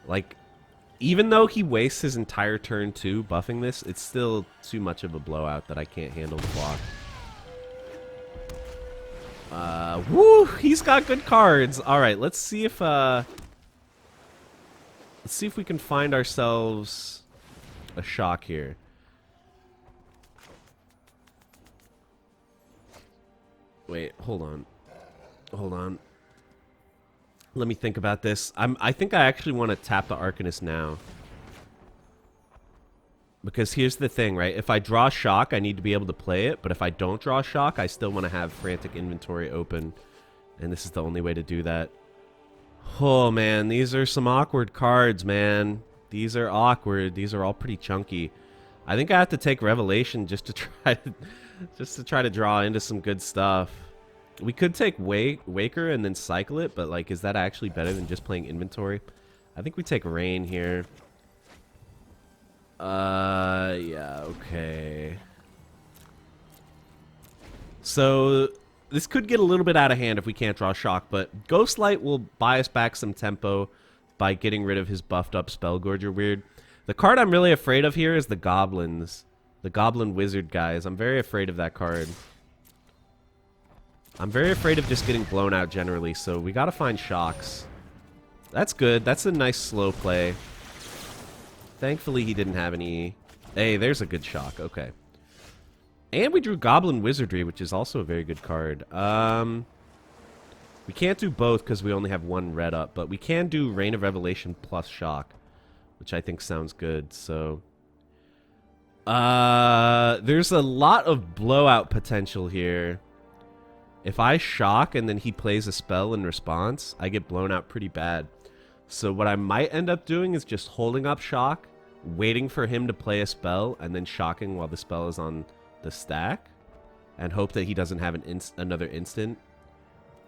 S1: Like, even though he wastes his entire turn 2 buffing this, it's still too much of a blowout that I can't handle the block. Woo! He's got good cards. Alright, let's see if we can find ourselves a shock here. Wait, hold on. Hold on. Let me think about this. I think I actually want to tap the Arcanist now. Because here's the thing, right? If I draw shock, I need to be able to play it. But if I don't draw shock, I still want to have Frantic Inventory open. And this is the only way to do that. Oh, man. These are some awkward cards, man. These are awkward. These are all pretty chunky. I think I have to take Revelation just to try to draw into some good stuff. We could take Waker and then cycle it, but like, is that actually better than just playing Inventory? I think we take Rain here. Yeah, okay. So this could get a little bit out of hand if we can't draw shock, but Ghostlight will buy us back some tempo by getting rid of his buffed up Spellgorger weird. The card I'm really afraid of here is the Goblins. The Goblin Wizard guys. I'm very afraid of that card. I'm very afraid of just getting blown out generally, so we gotta find shocks. That's good. That's a nice slow play. Thankfully, he didn't have any... Hey, there's a good shock. Okay. And we drew Goblin Wizardry, which is also a very good card. We can't do both because we only have 1 red up, but we can do Reign of Revelation plus shock, which I think sounds good, so... There's a lot of blowout potential here. If I shock and then he plays a spell in response, I get blown out pretty bad. So what I might end up doing is just holding up shock, waiting for him to play a spell, and then shocking while the spell is on the stack, and hope that he doesn't have another instant.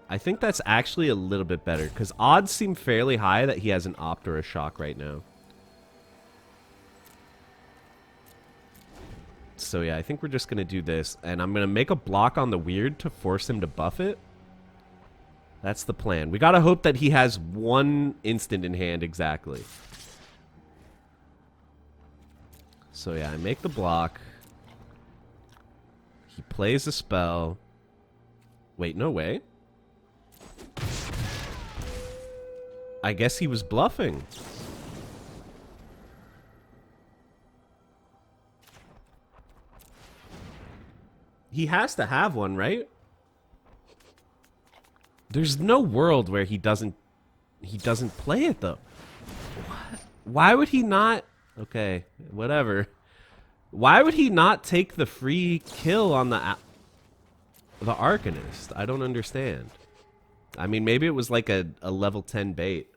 S1: I think that's actually a little bit better, because odds seem fairly high that he has an opt or a shock right now. So yeah, I think we're just going to do this, and I'm going to make a block on the weird to force him to buff it. That's the plan. We got to hope that he has one instant in hand exactly. So yeah, I make the block. He plays a spell. Wait, no way. I guess he was bluffing. He has to have one, right? There's no world where he doesn't play it though. What? Why would he not? Okay, whatever. Why would he not take the free kill on the Arcanist? I don't understand. I mean, maybe it was like a level 10 bait.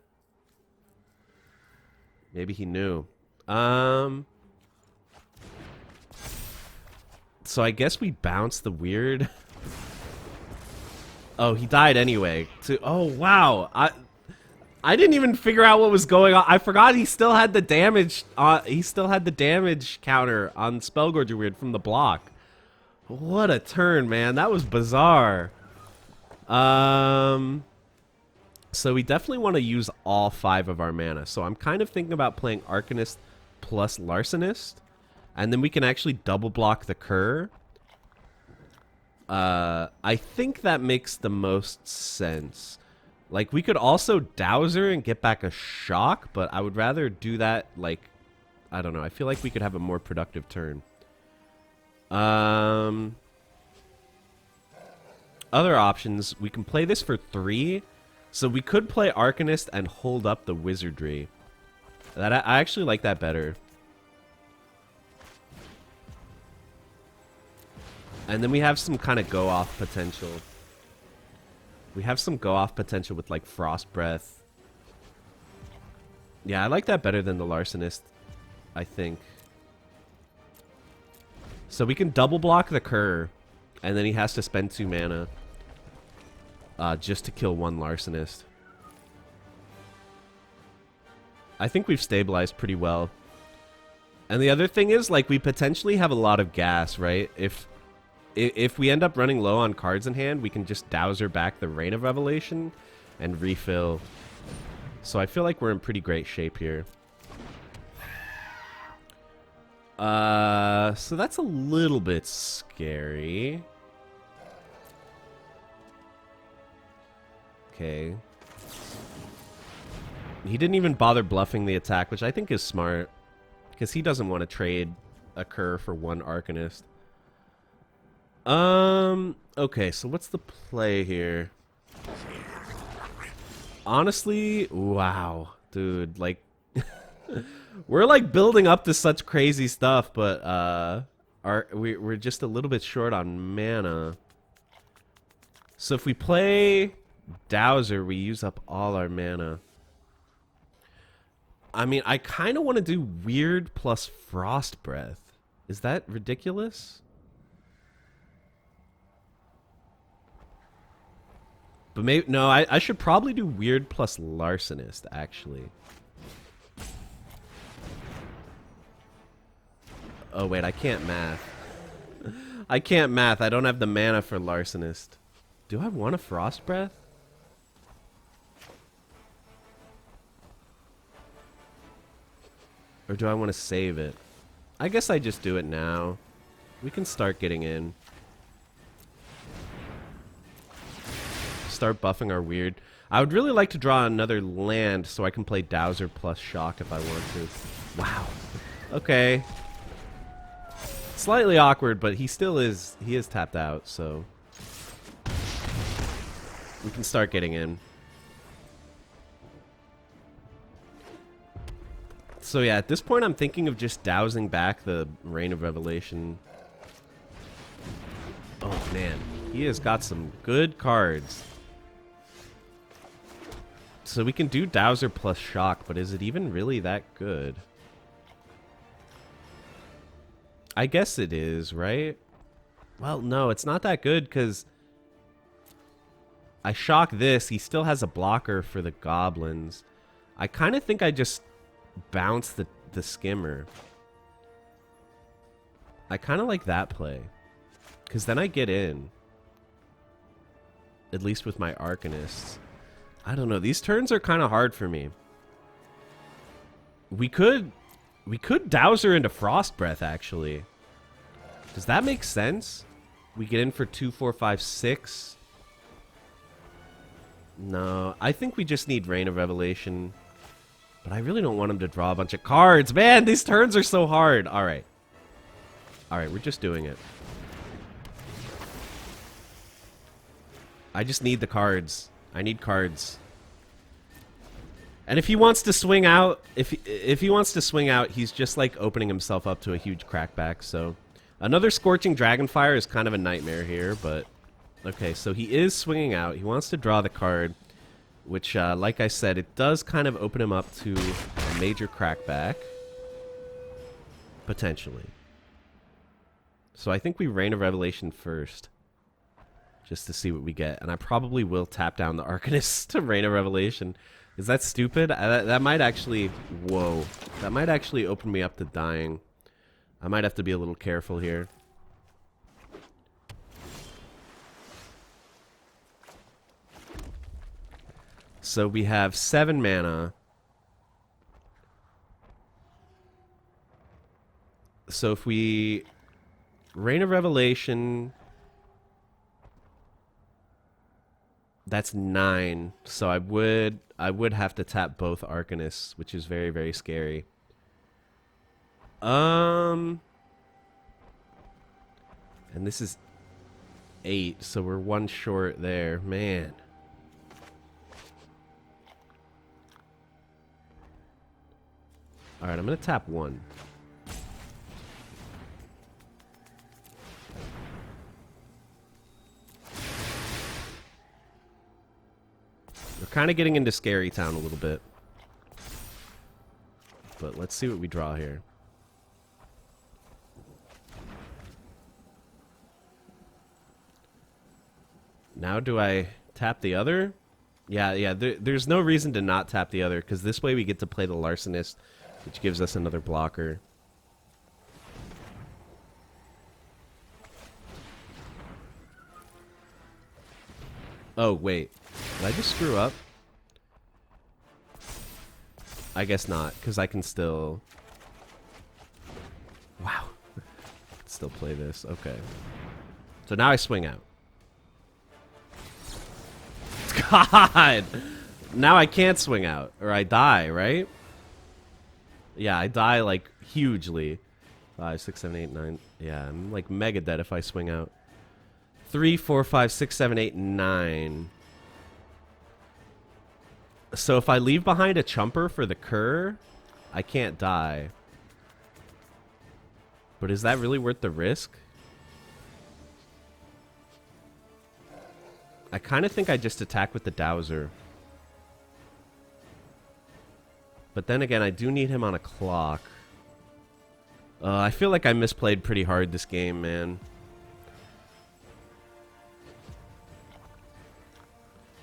S1: Maybe he knew. So I guess we bounce the weird. Oh, he died anyway. Oh, wow. I didn't even figure out what was going on. I forgot he still had the damage. He still had the damage counter on Spellgorger Weird from the block. What a turn, man. That was bizarre. So we definitely want to use all 5 of our mana. So I'm kind of thinking about playing Arcanist plus Larcenist. And then we can actually double block the Cur. I think that makes the most sense. Like, we could also Dowser and get back a shock, but I would rather do that, like, I don't know. I feel like we could have a more productive turn. Other options, we can play this for 3. So we could play Arcanist and hold up the Wizardry. I actually like that better. And then we have some kind of go-off potential. We have some go-off potential with, like, Frost Breath. Yeah, I like that better than the Larcenist, I think. So we can double block the Cur, and then he has to spend 2 mana just to kill 1 Larcenist. I think we've stabilized pretty well. And the other thing is, like, we potentially have a lot of gas, right? If we end up running low on cards in hand, we can just Dowser back the Rain of Revelation and refill. So I feel like we're in pretty great shape here. So that's a little bit scary. Okay. He didn't even bother bluffing the attack, which I think is smart. Because he doesn't want to trade a Cur for 1 Arcanist. Okay, so what's the play here? Honestly, wow, dude, like, we're like building up to such crazy stuff, but we're just a little bit short on mana. So if we play Dowser, we use up all our mana. I mean, I kind of want to do Weird plus Frost Breath. Is that ridiculous? But maybe, no, I should probably do Weird plus Larcenist, actually. Oh, wait, I can't math. I can't math. I don't have the mana for Larcenist. Do I want a Frost Breath? Or do I want to save it? I guess I just do it now. We can start getting in. Start buffing our weird. I would really like to draw another land so I can play Dowser plus Shock if I want to. Wow. Okay. Slightly awkward, but he still is. He is tapped out, so we can start getting in. So yeah, at this point I'm thinking of just dowsing back the Reign of Revelation. Oh man, he has got some good cards. So we can do Dowser plus Shock, but is it even really that good? I guess it is, right? Well, no, it's not that good because I shock this. He still has a blocker for the goblins. I kind of think I just bounce the skimmer. I kind of like that play because then I get in. At least with my Arcanists. I don't know. These turns are kind of hard for me. We could Dowser into Frost Breath, actually. Does that make sense? We get in for 2, 4, 5, 6. No, I think we just need Reign of Revelation. But I really don't want him to draw a bunch of cards. Man, these turns are so hard. All right. All right, we're just doing it. I just need the cards. I need cards. And if he wants to swing out, if he wants to swing out, he's just like opening himself up to a huge crackback. So another Scorching Dragonfire is kind of a nightmare here, but okay, so he is swinging out. He wants to draw the card, which, like I said, it does kind of open him up to a major crackback, potentially. So I think we Reign of Revelation first, just to see what we get. And I probably will tap down the Arcanist to Reign of Revelation. Is that stupid? That might actually... Whoa. That might actually open me up to dying. I might have to be a little careful here. So we have 7 mana. So if we... Reign of Revelation... That's 9. So I would have to tap both Arcanists, which is very, very scary. And this is 8, so we're 1 short there. Man. Alright, I'm going to tap 1. We're kind of getting into Scary Town a little bit. But let's see what we draw here. Now do I tap the other? Yeah, there's no reason to not tap the other, because this way we get to play the Larcenist, which gives us another blocker. Oh, wait. Did I just screw up? I guess not, because I can still... Wow. Still play this. Okay. So now I swing out. God! Now I can't swing out, or I die, right? Yeah, I die, like, hugely. 5, 6, 7, 8, 9. Yeah, I'm, like, mega dead if I swing out. 3, 4, 5, 6, 7, 8, 9. So if I leave behind a chumper for the cur, I can't die. But is that really worth the risk? I kind of think I just attack with the Dowser. But then again, I do need him on a clock. I feel like I misplayed pretty hard this game, man.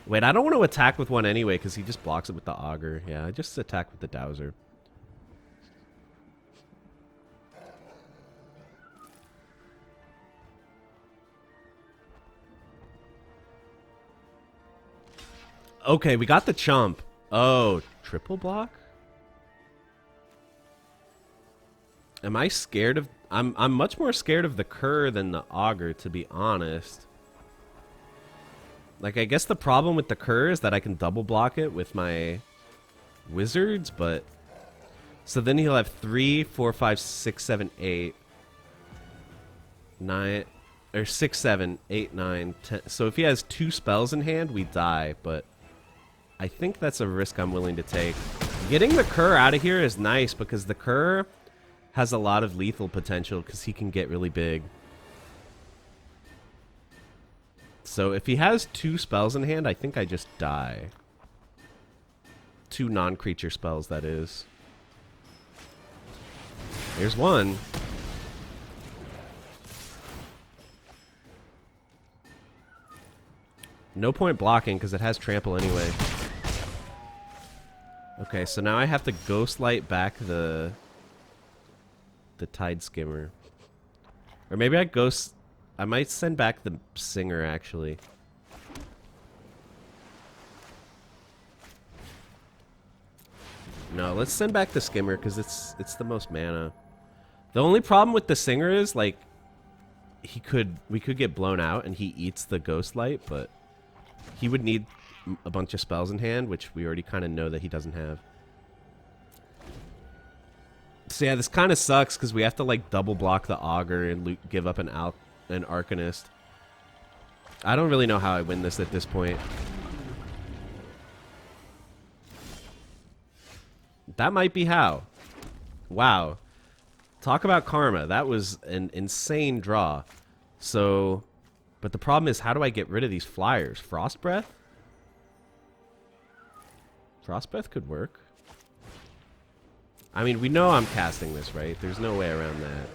S1: Wait, I don't want to attack with one anyway, because he just blocks it with the Augur. Yeah, I just attack with the Dowser. Okay, we got the chump. Oh, triple block? Am I scared of... I'm much more scared of the cur than the Augur, to be honest. Like, I guess the problem with the cur is that I can double block it with my wizards, but... So then he'll have 3, 4, 5, 6, 7, 8, 9... Or 6, 7, 8, 9, 10... So if he has 2 spells in hand, we die, but... I think that's a risk I'm willing to take. Getting the Cur out of here is nice because the Cur has a lot of lethal potential because he can get really big. So if he has 2 spells in hand, I think I just die. 2 non-creature spells, that is. Here's one. No point blocking because it has trample anyway. Okay, so now I have to Ghostlight back the Tide Skimmer. Or maybe I might send back the Singer, actually. No, let's send back the Skimmer because it's the most mana. The only problem with the Singer is, like, we could get blown out and he eats the Ghostlight, but he would need a bunch of spells in hand, which we already kind of know that he doesn't have. So yeah, this kind of sucks because we have to, like, double block the Augur and give up an Arcanist. I don't really know how I win this at this point. That might be how. Wow. Talk about karma. That was an insane draw. So, but the problem is, how do I get rid of these flyers? Frost Breath? Frost Breath could work. I mean, we know I'm casting this, right? There's no way around that.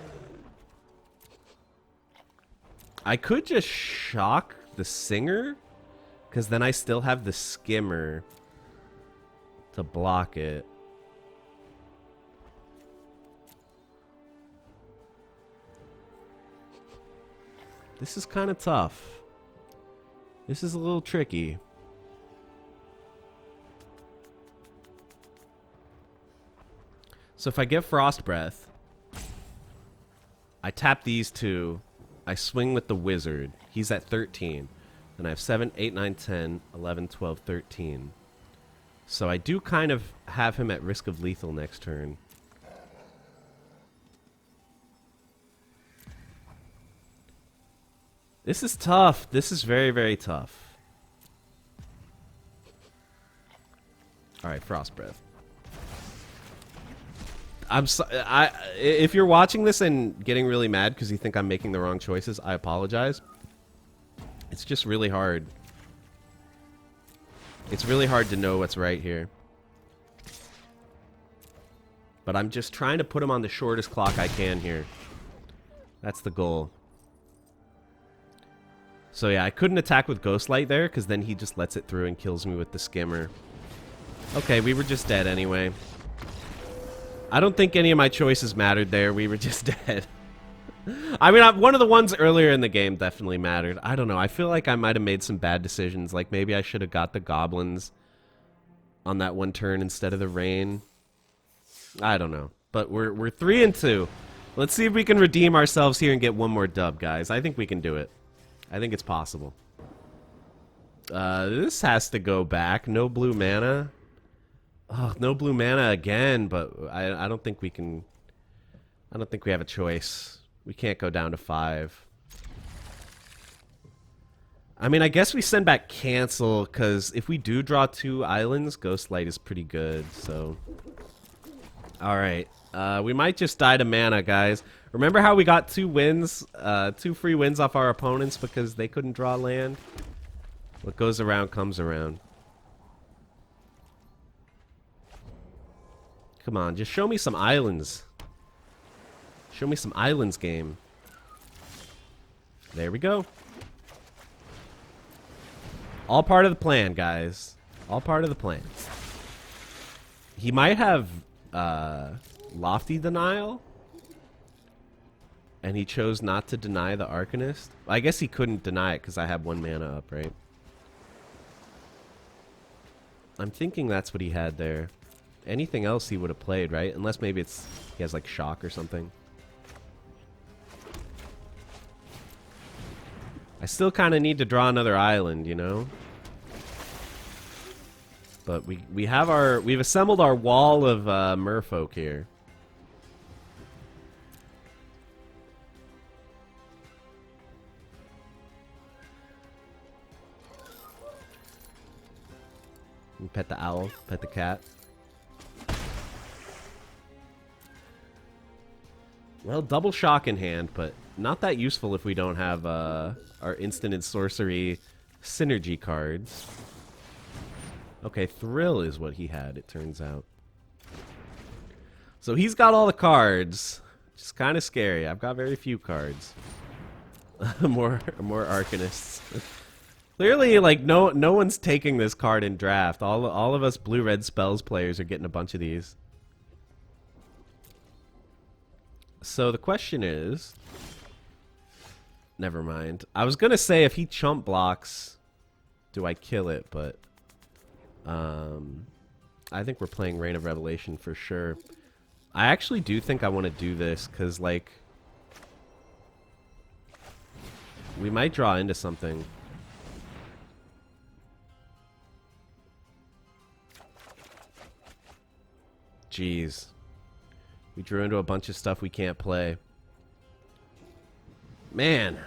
S1: I could just shock the Singer, because then I still have the Skimmer to block it. This is kind of tough. This is a little tricky. So if I get Frost Breath, I tap these 2, I swing with the Wizard. He's at 13. Then I have 7, 8, 9, 10, 11, 12, 13. So I do kind of have him at risk of lethal next turn. This is tough. This is very, very tough. Alright, Frost Breath. If you're watching this and getting really mad because you think I'm making the wrong choices, I apologize. It's just really hard. It's really hard to know what's right here. But I'm just trying to put him on the shortest clock I can here. That's the goal. So yeah, I couldn't attack with Ghostlight there, because then he just lets it through and kills me with the Skimmer. Okay, we were just dead anyway. I don't think any of my choices mattered there. We were just dead. I mean, one of the ones earlier in the game definitely mattered. I don't know. I feel like I might have made some bad decisions. Like, maybe I should have got the Goblins on that one turn instead of the Rain. I don't know. But we're 3-2. Let's see if we can redeem ourselves here and get one more dub, guys. I think we can do it. I think it's possible. This has to go back. No blue mana. Oh, no blue mana again, but I don't think we can... I don't think we have a choice. We can't go down to 5. I mean, I guess we send back Cancel, because if we do draw 2 islands, Ghostlight is pretty good, so... Alright. We might just die to mana, guys. Remember how we got 2 wins? 2 free wins off our opponents because they couldn't draw land? What goes around comes around. Come on, just show me some islands. Show me some islands, game. There we go. All part of the plan, guys. All part of the plan. He might have Lofty Denial. And he chose not to deny the Arcanist. I guess he couldn't deny it because I have 1 mana up, right? I'm thinking that's what he had there. Anything else he would have played, right? Unless maybe it's he has like Shock or something. I still kind of need to draw another island, you know? But we've assembled our wall of merfolk here. Pet the owl, pet the cat. Well, double shock in hand, but not that useful if we don't have our instant and sorcery synergy cards. Okay, Thrill is what he had, it turns out. So he's got all the cards. Which is kind of scary. I've got very few cards. more Arcanists. Clearly, like, no one's taking this card in draft. All of us blue-red spells players are getting a bunch of these. So the question is... Never mind. I was going to say if he chump blocks, do I kill it? But I think we're playing Reign of Revelation for sure. I actually do think I want to do this because, like, we might draw into something. Jeez. We drew into a bunch of stuff we can't play. Man.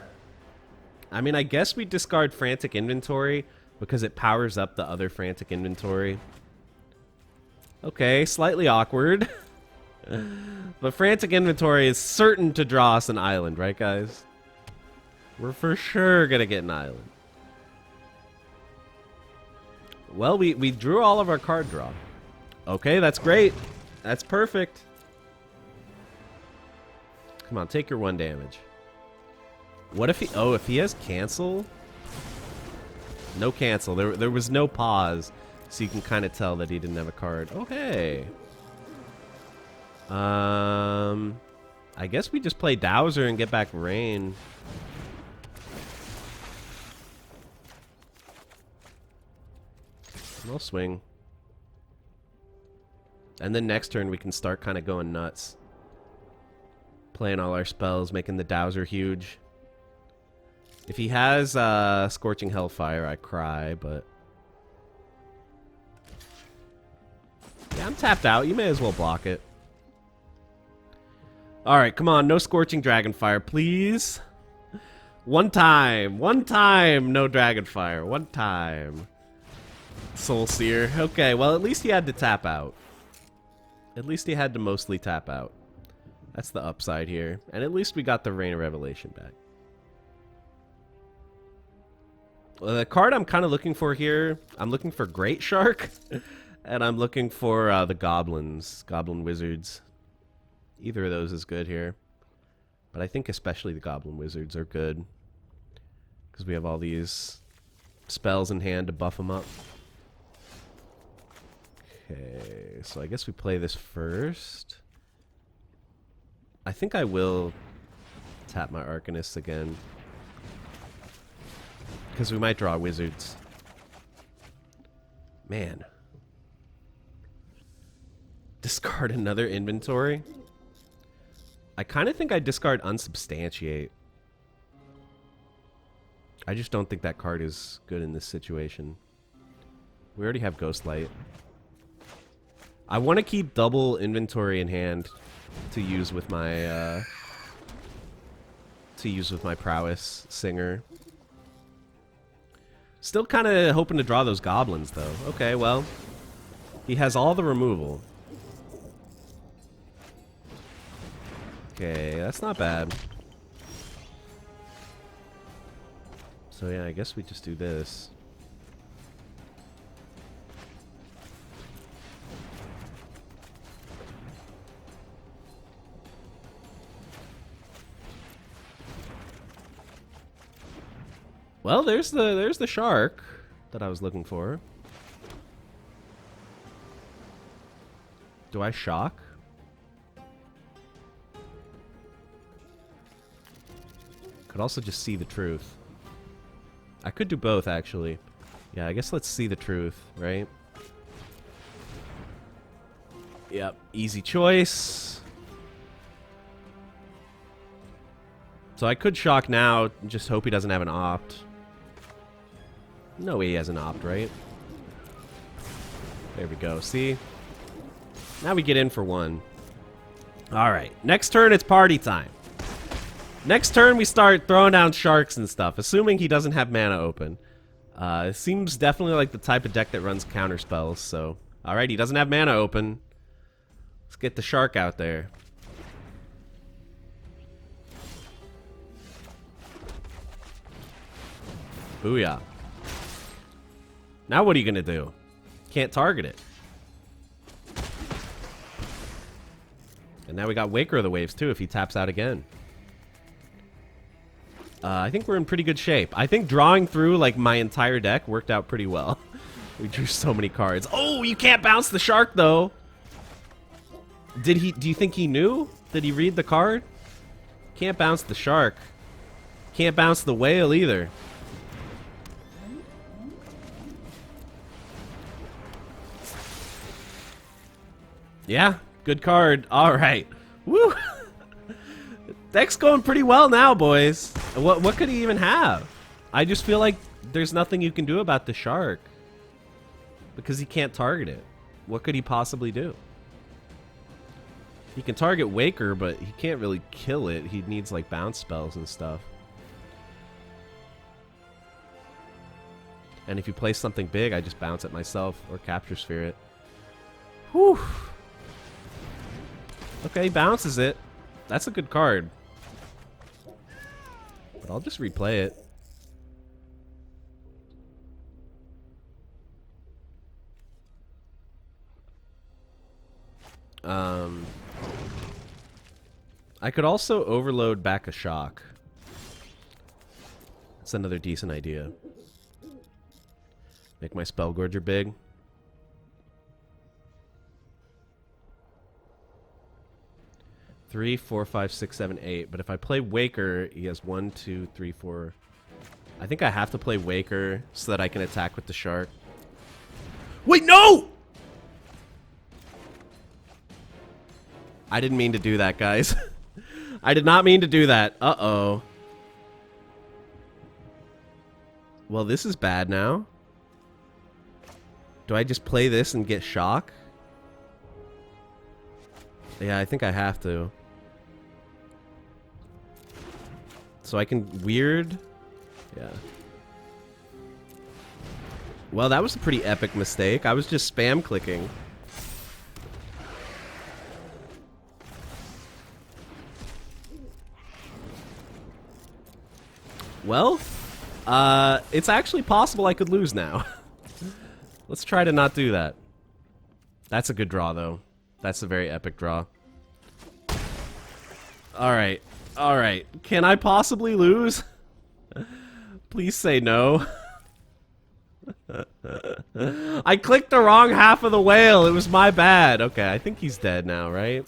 S1: I mean, I guess we discard Frantic Inventory because it powers up the other Frantic Inventory. Okay, slightly awkward. But Frantic Inventory is certain to draw us an island, right, guys? We're for sure gonna get an island. Well, we drew all of our card draw. Okay, that's great. That's perfect. Come on, take your 1 damage. What if he... Oh, if he has cancel? No cancel. There was no pause. So you can kind of tell that he didn't have a card. Okay. I guess we just play Dowser and get back Rain. We'll swing. And then next turn we can start kind of going nuts. Playing all our spells, making the Dowser huge. If he has Scorching Hellfire, I cry, but... Yeah, I'm tapped out. You may as well block it. Alright, come on. No Scorching Dragonfire, please. One time, no Dragonfire. One time. Soul Seer. Okay, well, at least he had to tap out. At least he had to mostly tap out. That's the upside here. And at least we got the Reign of Revelation back. Well, the card I'm kind of looking for here, I'm looking for Great Shark. And I'm looking for the Goblins. Goblin Wizards. Either of those is good here. But I think especially the Goblin Wizards are good. Because we have all these spells in hand to buff them up. Okay, so I guess we play this first. I think I will tap my Arcanists again. Because we might draw Wizards. Man. Discard another inventory? I kind of think I discard Unsubstantiate. I just don't think that card is good in this situation. We already have Ghostlight. I want to keep double inventory in hand to use with my prowess singer. Still kind of hoping to draw those goblins though. Okay, well, he has all the removal. Okay, that's not bad. So yeah, I guess we just do this. Well, there's the shark that I was looking for. Do I shock? Could also just see the truth. I could do both, actually. Yeah, I guess let's see the truth, right? Yep, easy choice. So I could shock now, just hope he doesn't have an opt. No way he has an opt, right? There we go, see? Now we get in for one. Alright, next turn it's party time. Next turn, we start throwing down sharks and stuff, assuming he doesn't have mana open. It seems definitely like the type of deck that runs counter spells, so... Alright, he doesn't have mana open. Let's get the shark out there. Booyah. Now what are you gonna do? Can't target it. And now we got Waker of the Waves too if he taps out again. I think we're in pretty good shape. I think drawing through like my entire deck worked out pretty well. We drew so many cards. Oh, you can't bounce the shark though. Do you think he knew? Did he read the card? Can't bounce the shark. Can't bounce the whale either. Yeah, good card. All right. Woo. Deck's going pretty well now, boys. What could he even have? I just feel like there's nothing you can do about the shark. Because he can't target it. What could he possibly do? He can target Waker, but he can't really kill it. He needs like bounce spells and stuff. And if you play something big, I just bounce it myself or capture sphere it. Whew. Okay, he bounces it. That's a good card. But I'll just replay it. I could also overload back a shock. That's another decent idea. Make my Spell Gorger big. Three, 4, 5, 6, 7, 8. But if I play Waker, he has 1, 2, 3, 4. I think I have to play Waker so that I can attack with the shark. Wait, no! I didn't mean to do that, guys. I did not mean to do that. Uh-oh. Well, this is bad now. Do I just play this and get shock? Yeah, I think I have to. So I can weird. Yeah. Well, that was a pretty epic mistake. I was just spam clicking. Well, it's actually possible I could lose now. Let's try to not do that. That's a good draw, though. That's a very epic draw. Alright. Alright. Can I possibly lose? Please say no. I clicked the wrong half of the whale. It was my bad. Okay, I think he's dead now, right?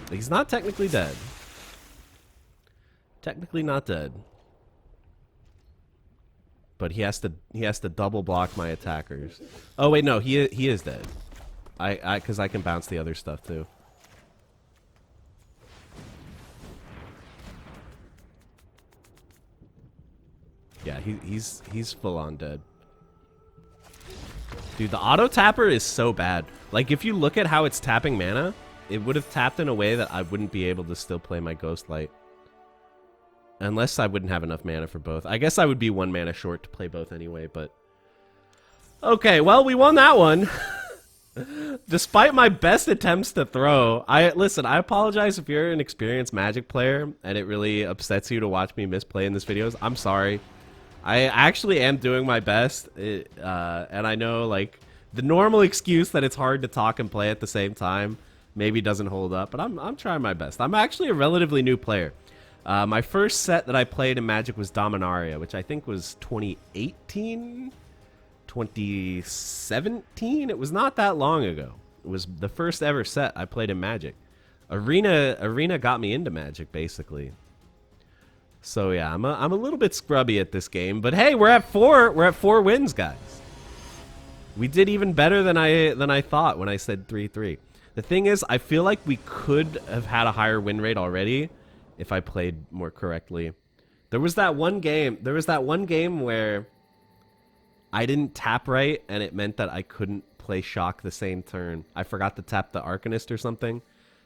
S1: He's not technically dead. Technically not dead. But he has to double block my attackers. Oh wait, no, he is dead. Cuz I can bounce the other stuff too. Yeah, he's full on dead. Dude, the auto tapper is so bad. Like if you look at how it's tapping mana, it would have tapped in a way that I wouldn't be able to still play my Ghostlight. Unless I wouldn't have enough mana for both. I guess I would be 1 mana short to play both anyway, but... Okay, well, we won that one. Despite my best attempts to throw. Listen, I apologize if you're an experienced Magic player and it really upsets you to watch me misplay in this videos. I'm sorry. I actually am doing my best. And I know, like, the normal excuse that it's hard to talk and play at the same time maybe doesn't hold up, but I'm trying my best. I'm actually a relatively new player. My first set that I played in Magic was Dominaria, which I think was 2018, 2017. It was not that long ago. It was the first ever set I played in Magic. Arena got me into Magic, basically. So yeah, I'm a little bit scrubby at this game, but hey, we're at 4 wins, guys. We did even better than I thought when I said 3-3. The thing is, I feel like we could have had a higher win rate already if I played more correctly. There was that one game where I didn't tap right, and it meant that I couldn't play Shock the same turn. I forgot to tap the Arcanist or something.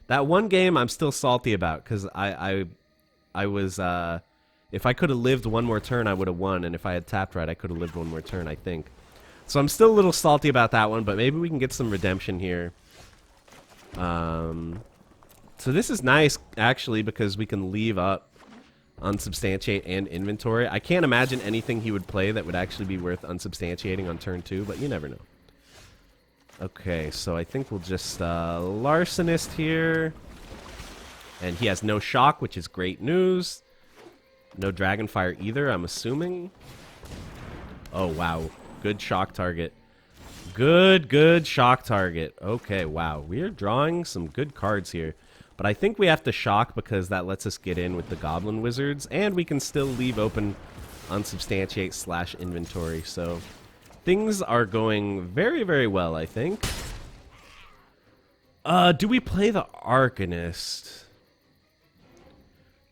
S1: That one game I'm still salty about, because I was, if I could have lived one more turn, I would have won, and if I had tapped right, I could have lived one more turn, I think. So I'm still a little salty about that one, but maybe we can get some redemption here. So this is nice, actually, because we can leave up unsubstantiate and inventory. I can't imagine anything he would play that would actually be worth unsubstantiating on turn 2, but you never know. Okay, so I think we'll just Larcenist here. And he has no shock, which is great news. No Dragonfire either, I'm assuming. Oh, wow. Good shock target. Good shock target. Okay, wow. We're drawing some good cards here. But I think we have to shock because that lets us get in with the Goblin Wizards. And we can still leave open unsubstantiate / inventory. So things are going very, very well, I think. Do we play the Arcanist?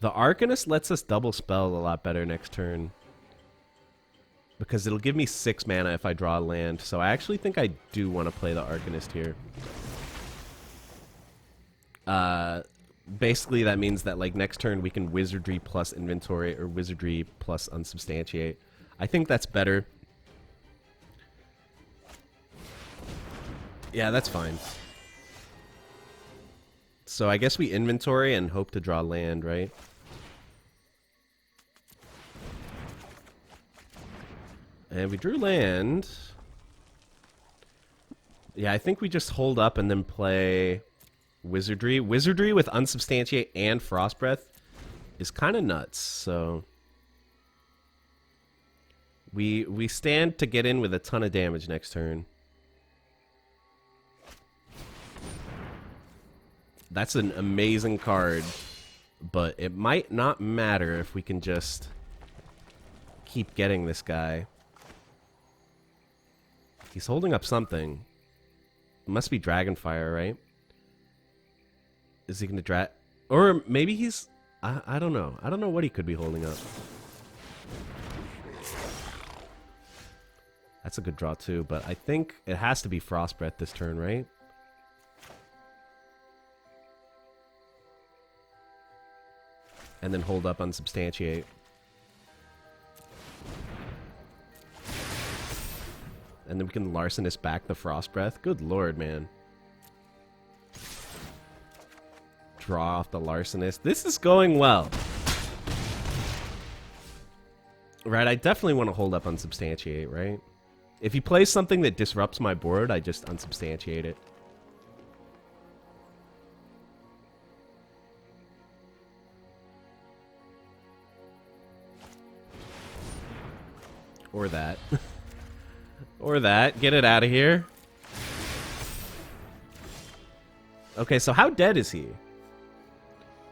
S1: The Arcanist lets us double spell a lot better next turn. Because it'll give me 6 mana if I draw a land. So I actually think I do want to play the Arcanist here. Basically that means that like next turn we can Wizardry plus inventory or Wizardry plus unsubstantiate. I think that's better. Yeah, that's fine. So I guess we inventory and hope to draw land, right? And we drew land. Yeah, I think we just hold up and then play Wizardry. Wizardry with unsubstantiate and Frost Breath is kind of nuts, so we stand to get in with a ton of damage next turn. That's an amazing card, but it might not matter if we can just keep getting this guy. He's holding up something. It must be Dragonfire, right? Is he going to drag... Or maybe he's... I don't know. I don't know what he could be holding up. That's a good draw, too. But I think it has to be Frost Breath this turn, right? And then hold up unsubstantiate. And then we can Larcenist back the Frost Breath. Good lord, man. Draw off the Larcenist. This is going well. Right, I definitely want to hold up unsubstantiate, right? If he plays something that disrupts my board, I just unsubstantiate it. Or that. Or that. Get it out of here. Okay, so how dead is he?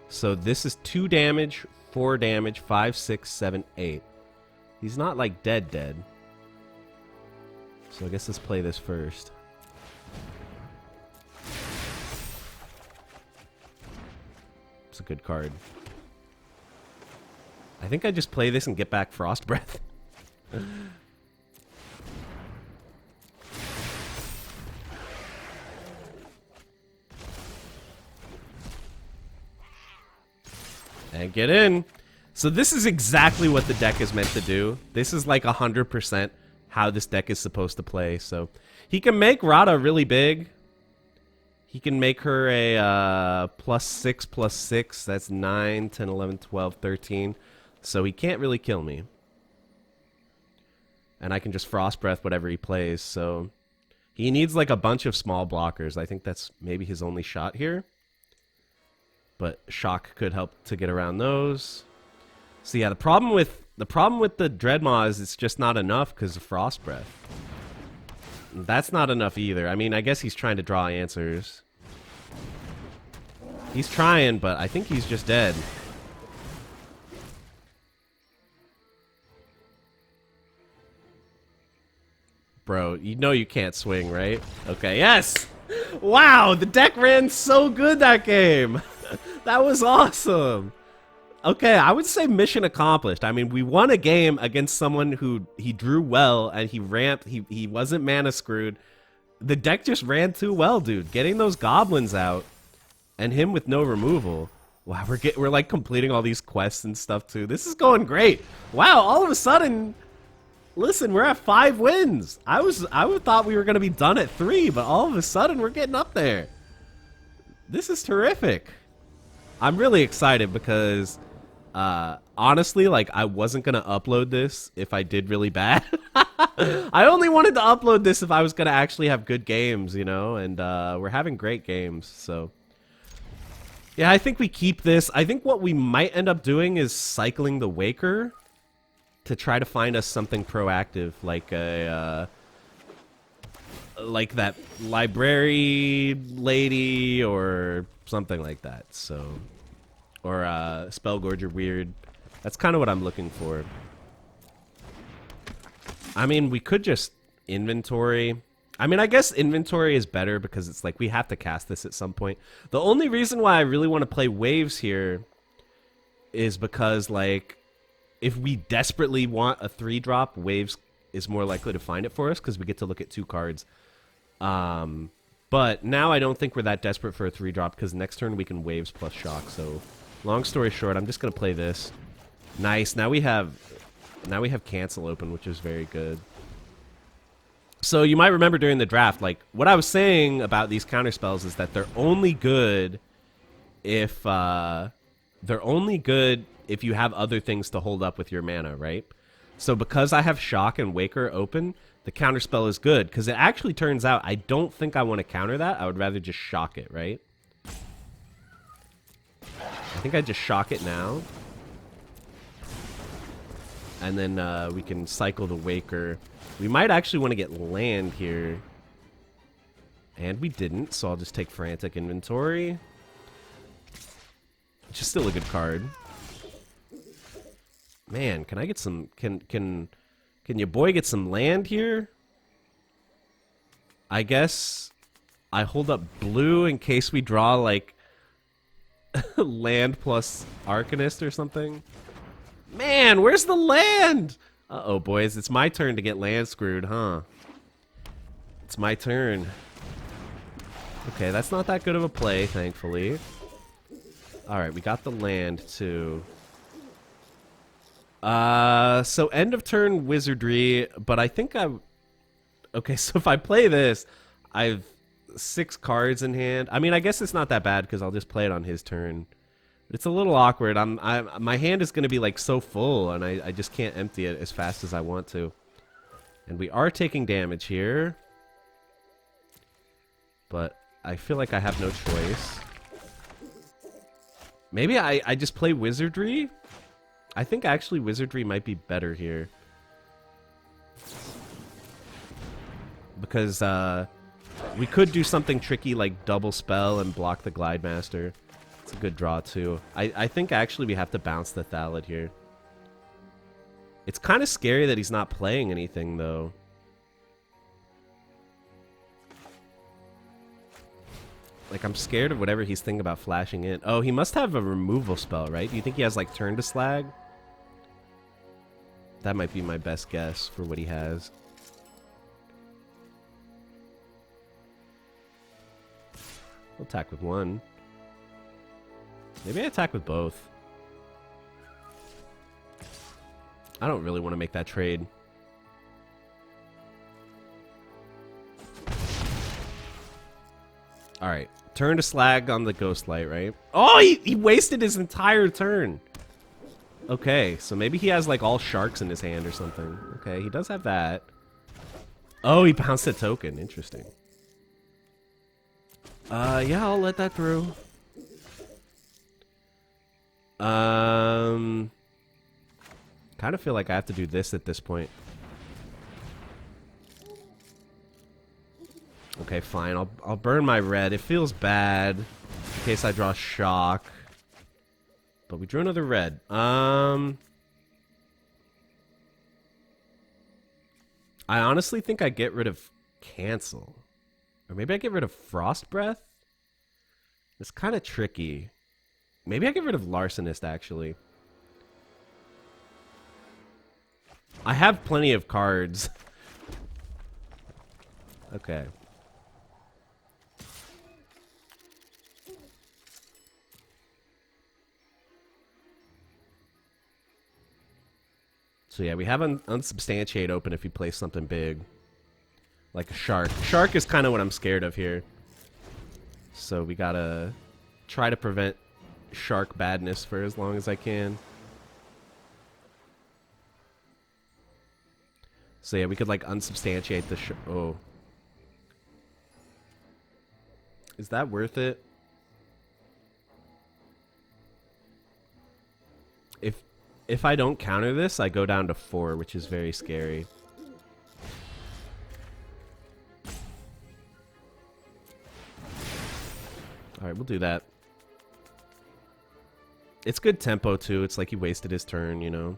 S1: So this is 2 damage, 4 damage, 5, 6, 7, 8. He's not like dead. So I guess let's play this first. It's a good card. I think I just play this and get back Frost Breath. And get in. So this is exactly what the deck is meant to do. This is like 100% how this deck is supposed to play. So he can make Rada really big. He can make her a +6/+6. That's 9, 10, 11, 12, 13. So he can't really kill me. And I can just Frost Breath whatever he plays. So he needs like a bunch of small blockers. I think that's maybe his only shot here. But Shock could help to get around those. So yeah, the problem with the Dreadmaw is it's just not enough because of Frost Breath. That's not enough either. I mean, I guess he's trying to draw answers. He's trying, but I think he's just dead. Bro, you know you can't swing, right? Okay, yes! Wow, the deck ran so good that game! That was awesome! Okay, I would say mission accomplished. I mean, we won a game against someone who he drew well and he ramped. He wasn't mana screwed. The deck just ran too well, dude. Getting those goblins out and him with no removal. Wow, we're like completing all these quests and stuff too. This is going great. Wow, all of a sudden, listen, we're at 5 wins. I thought we were gonna be done at 3, but all of a sudden we're getting up there. This is terrific. I'm really excited because Honestly, like, I wasn't gonna upload this if I did really bad. I only wanted to upload this if I was gonna actually have good games, you know, and we're having great games, so. Yeah, I think we keep this. I think what we might end up doing is cycling the Waker to try to find us something proactive, like a, like that library lady or something like that, so. Or Spellgorger Weird. That's kind of what I'm looking for. I mean, we could just inventory. I mean, I guess inventory is better because it's like we have to cast this at some point. The only reason why I really want to play waves here is because, like, if we desperately want a 3-drop, waves is more likely to find it for us because we get to look at 2 cards. But now I don't think we're that desperate for a 3-drop because next turn we can waves plus shock, so... Long story short, I'm just gonna play this. Nice. Now we have cancel open, which is very good. So you might remember during the draft, like what I was saying about these counter spells is that they're only good if you have other things to hold up with your mana, right? So because I have shock and Waker open, the counter spell is good because it actually turns out I don't think I want to counter that. I would rather just shock it, right? I think I just shock it now. And then we can cycle the Waker. We might actually want to get land here. And we didn't, so I'll just take Frantic Inventory. Which is still a good card. Man, can I get some... Can your boy get some land here? I guess I hold up blue in case we draw, like... land plus Arcanist or something. Man, where's the land? Uh-oh, boys. It's my turn to get land screwed, huh? It's my turn. Okay, that's not that good of a play, thankfully. Alright, we got the land, too. So end of turn wizardry, but I think okay, so if I play this, I've 6 cards in hand. I mean, I guess it's not that bad because I'll just play it on his turn. It's a little awkward. My hand is going to be like so full, and I just can't empty it as fast as I want to. And we are taking damage here, but I feel like I have no choice. Maybe I just play wizardry. I think actually wizardry might be better here because we could do something tricky like double spell and block the Glide Master. It's a good draw too. I think actually we have to bounce the Thallid here. It's kind of scary that he's not playing anything though. Like I'm scared of whatever he's thinking about flashing in. Oh, he must have a removal spell, right? Do you think he has like Turn to Slag? That might be my best guess for what he has. We'll attack with one. Maybe I attack with both. I don't really want to make that trade. Alright. Turn to Slag on the Ghost Light, right? Oh, he wasted his entire turn. Okay, so maybe he has like all sharks in his hand or something. Okay, he does have that. Oh, he bounced a token. Interesting. Yeah, I'll let that through. Kind of feel like I have to do this at this point. Okay, fine. I'll burn my red. It feels bad in case I draw shock. But we drew another red. I honestly think I get rid of cancel. Or maybe I get rid of Frost Breath? It's kind of tricky. Maybe I get rid of Larcenist, actually. I have plenty of cards. Okay. So yeah, we have an Unsubstantiate open if you play something big. Like a Shark. Shark is kind of what I'm scared of here. So we gotta try to prevent Shark badness for as long as I can. So yeah, we could like unsubstantiate the oh. Is that worth it? If I don't counter this, I go down to 4, which is very scary. Alright, we'll do that. It's good tempo, too. It's like he wasted his turn, you know?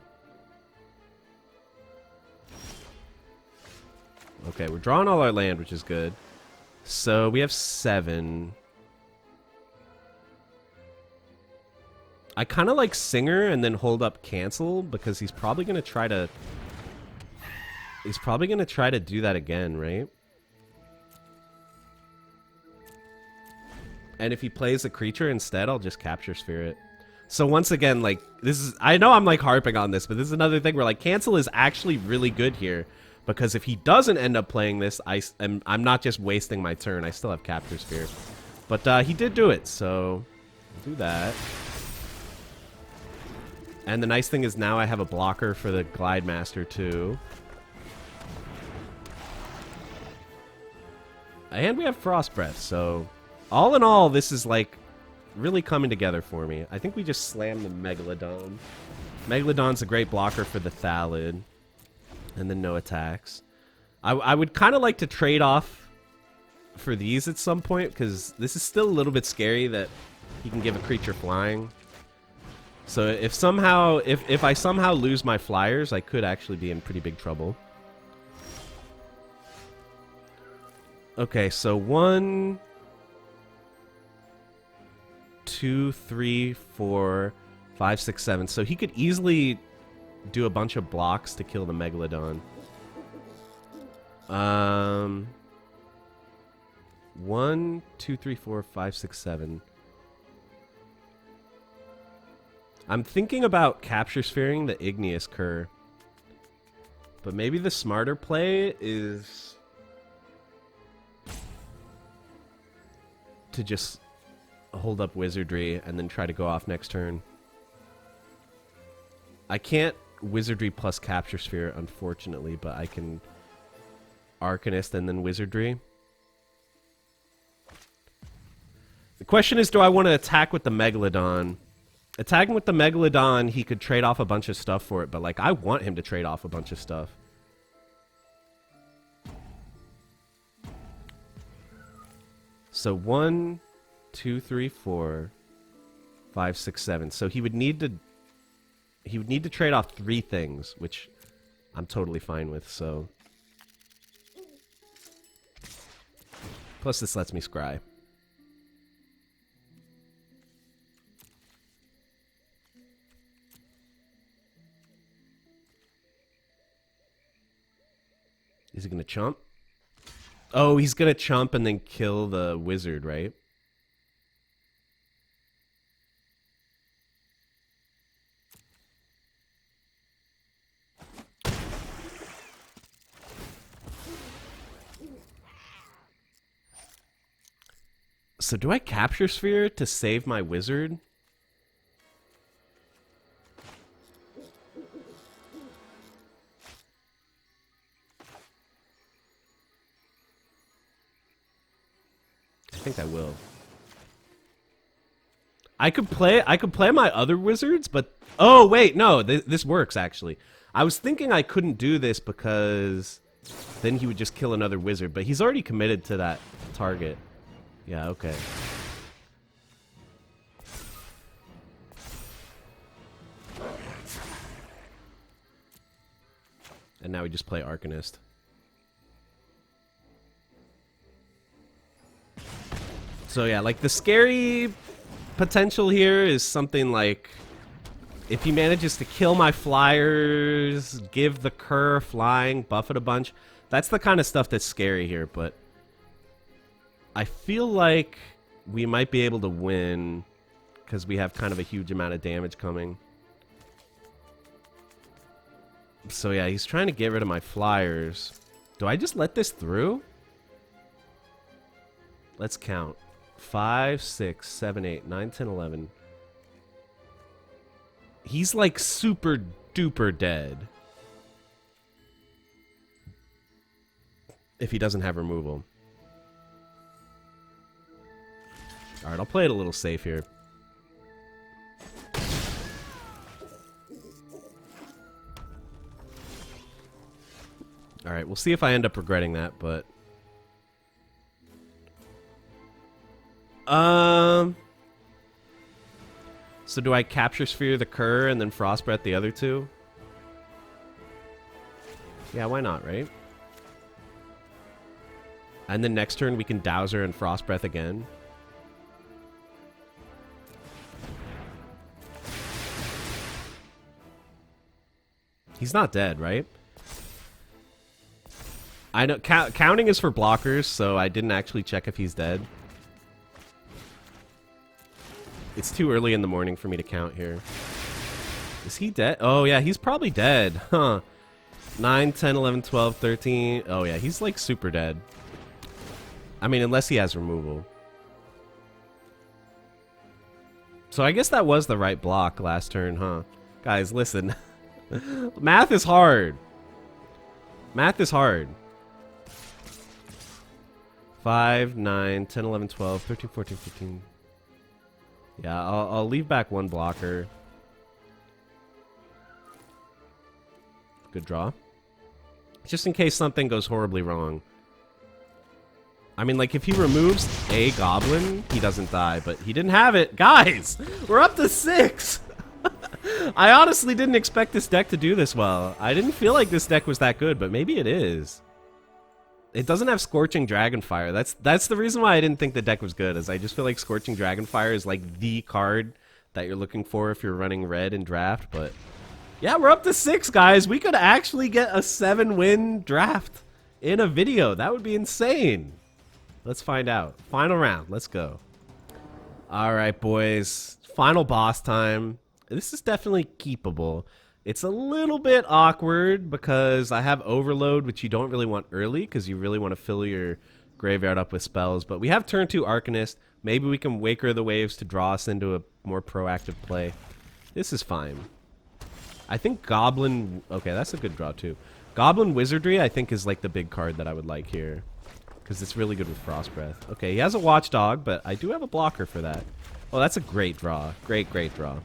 S1: Okay, we're drawing all our land, which is good. So, we have 7. I kind of like Singer and then hold up Cancel, because he's probably going to try to... He's probably going to try to do that again, right? And if he plays a creature instead, I'll just Capture Sphere it. So once again, like, this is... I know I'm, like, harping on this, but this is another thing where, like, Cancel is actually really good here. Because if he doesn't end up playing this, I'm not just wasting my turn. I still have Capture Sphere. But he did do it, so... We'll do that. And the nice thing is now I have a blocker for the Glide Master, too. And we have Frost Breath, so... All in all, this is, like, really coming together for me. I think we just slammed the Megalodon. Megalodon's a great blocker for the Thallid. And then no attacks. I would kind of like to trade off for these at some point, because this is still a little bit scary that he can give a creature flying. So if somehow, if I somehow lose my flyers, I could actually be in pretty big trouble. Okay, so 1, 2, 3, 4, 5, 6, 7. So he could easily do a bunch of blocks to kill the Megalodon. 1, 2, 3, 4, 5, 6, 7. I'm thinking about Capture Sphering the Igneous Cur. But maybe the smarter play is to just hold up Wizardry and then try to go off next turn. I can't Wizardry plus Capture Sphere, unfortunately, but I can Arcanist and then Wizardry. The question is, do I want to attack with the Megalodon? Attacking with the Megalodon, he could trade off a bunch of stuff for it, but, like, I want him to trade off a bunch of stuff. So 1, 2, 3, 4, 5, 6, 7. So he would need to trade off 3 things, which I'm totally fine with, so. Plus this lets me scry. Is he gonna chump? Oh, he's gonna chump and then kill the wizard, right? So do I Capture Sphere to save my wizard? I think I will. I could play my other wizards, but oh wait, no, this works actually. I was thinking I couldn't do this because then he would just kill another wizard, but he's already committed to that target. Yeah, okay. And now we just play Arcanist. So yeah, like the scary potential here is something like if he manages to kill my flyers, give the cur flying, buff it a bunch. That's the kind of stuff that's scary here, but I feel like we might be able to win because we have kind of a huge amount of damage coming. So yeah, he's trying to get rid of my flyers. Do I just let this through? Let's count. 5, 6, 7, 8, 9, 10, 11. He's like super duper dead. if he doesn't have removal. Alright, I'll play it a little safe here. Alright, we'll see if I end up regretting that, but... So do I Capture Sphere the Cur and then Frost Breath the other two? Yeah, why not, right? And then next turn we can Dowser and Frost Breath again. He's not dead, right? I know counting is for blockers, so I didn't actually check if he's dead. It's too early in the morning for me to count here. Is he dead? Oh, yeah, he's probably dead. Huh. 9, 10, 11, 12, 13. Oh, yeah, he's like super dead. I mean, unless he has removal. So I guess that was the right block last turn, huh? Guys, listen. Math is hard. Math is hard. 5, 9, 10, 11, 12, 13, 14, 15. Yeah, I'll leave back one blocker. Good draw. Just in case something goes horribly wrong. I mean, like, if he removes a goblin, he doesn't die, but he didn't have it. Guys, we're up to 6. I honestly didn't expect this deck to do this well. I didn't feel like this deck was that good, but maybe it is. It doesn't have Scorching Dragonfire. That's the reason why I didn't think the deck was good, is I just feel like Scorching Dragonfire is like the card that you're looking for if you're running red in draft, but yeah, we're up to 6, guys. We could actually get a 7-win draft in a video. That would be insane. Let's find out. Final round. Let's go. All right, boys. Final boss time. This is definitely keepable. It's a little bit awkward because I have Overload, which you don't really want early because you really want to fill your graveyard up with spells. But we have turn 2 Arcanist. Maybe we can Waker the Waves to draw us into a more proactive play. This is fine. I think Goblin... Okay, that's a good draw too. Goblin Wizardry, I think, is like the big card that I would like here because it's really good with Frost Breath. Okay, he has a Watchdog, but I do have a blocker for that. Oh, that's a great draw. Great draw.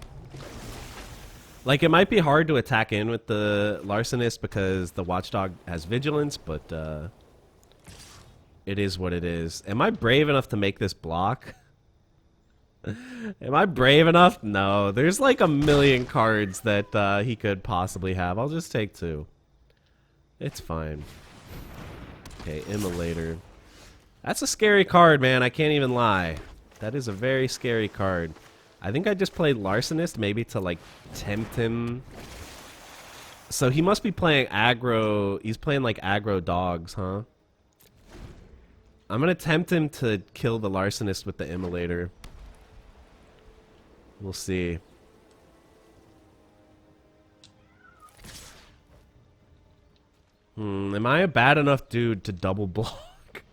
S1: Like, it might be hard to attack in with the Larcenist because the Watchdog has Vigilance, but it is what it is. Am I brave enough to make this block? Am I brave enough? No. There's like a million cards that he could possibly have. I'll just take 2. It's fine. Okay, Immolator. That's a scary card, man. I can't even lie. That is a very scary card. I think I just played Larcenist maybe to, like, tempt him. So he must be playing aggro. He's playing, like, aggro dogs, huh? I'm going to tempt him to kill the Larcenist with the Immolator. We'll see. Am I a bad enough dude to double block?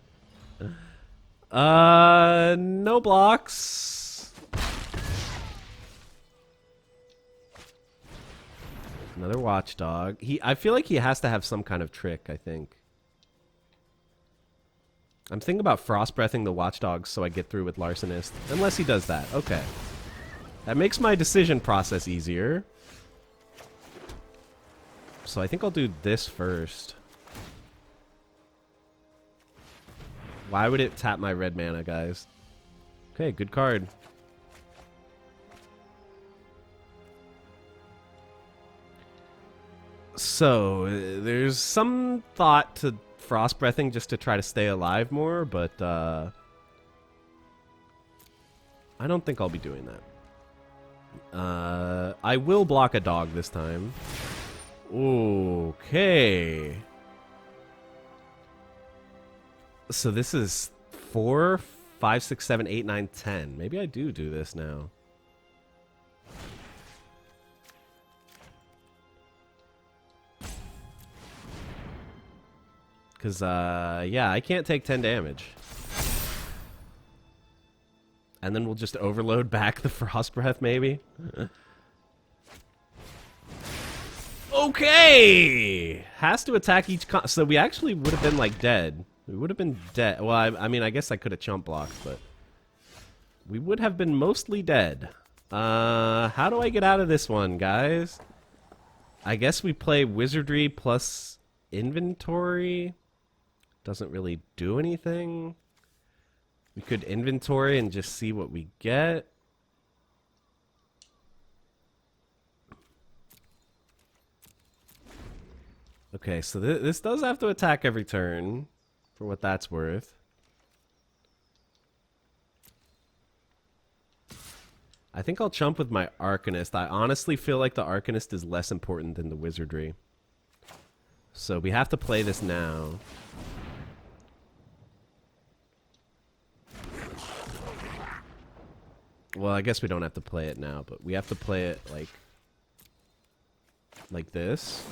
S1: No blocks. Another Watchdog. I feel like he has to have some kind of trick, I think. I'm thinking about Frost Breathing the Watchdogs so I get through with Larcenist. Unless he does that. Okay. That makes my decision process easier. So I think I'll do this first. Why would it tap my red mana, guys? Okay, good card. So, there's some thought to Frost Breathing just to try to stay alive more, but I don't think I'll be doing that. I will block a dog this time. Okay. So this is 4, 5, 6, 7, 8, 9, 10. Maybe I do this now. Because, yeah, I can't take 10 damage. And then we'll just overload back the Frost Breath, maybe? Okay! Has to attack each so we actually would have been, like, dead. We would have been dead. Well, I mean, I guess I could have chump blocked, but we would have been mostly dead. How do I get out of this one, guys? I guess we play Wizardry plus Inventory. Doesn't really do anything. We could Inventory and just see what we get. Okay, so this does have to attack every turn, for what that's worth. I think I'll chump with my Arcanist. I honestly feel like the Arcanist is less important than the Wizardry. So we have to play this now. Well, I guess we don't have to play it now, but we have to play it like this.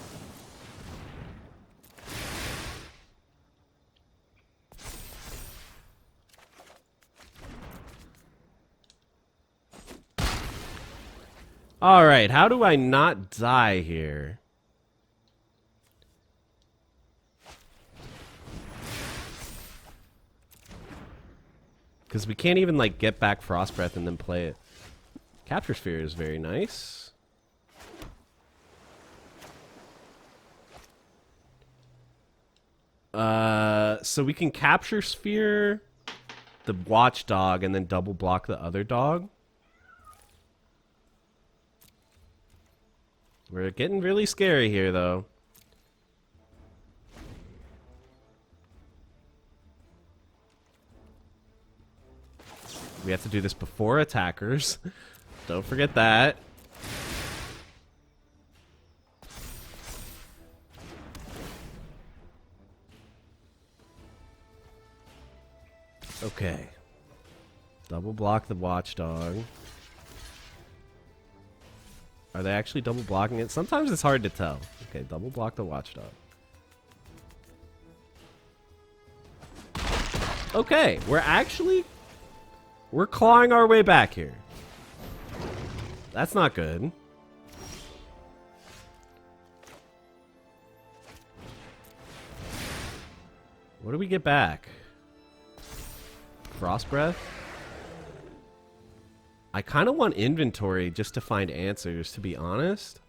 S1: Alright, how do I not die here? Because we can't even, like, get back Frost Breath and then play it. Capture Sphere is very nice. So we can Capture Sphere the Watchdog and then double block the other dog. We're getting really scary here, though. We have to do this before attackers. Don't forget that. Okay. Double block the Watchdog. Are they actually double blocking it? Sometimes it's hard to tell. Okay, double block the Watchdog. Okay, we're clawing our way back here. That's not good. What do we get back? Frost Breath? I kind of want Inventory just to find answers, to be honest.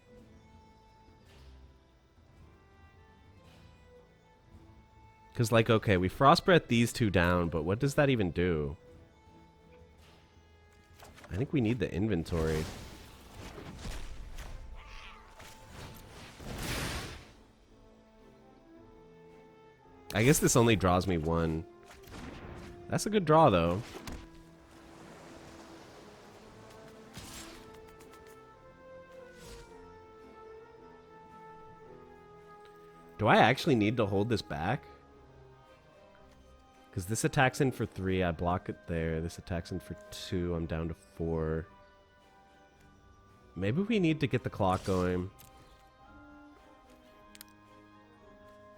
S1: Because, like, okay, we Frost Breath these two down, but what does that even do? I think we need the Inventory. I guess this only draws me one. That's a good draw, though. Do I actually need to hold this back? Because this attacks in for 3, I block it there. This attacks in for 2, I'm down to 4. Maybe we need to get the clock going.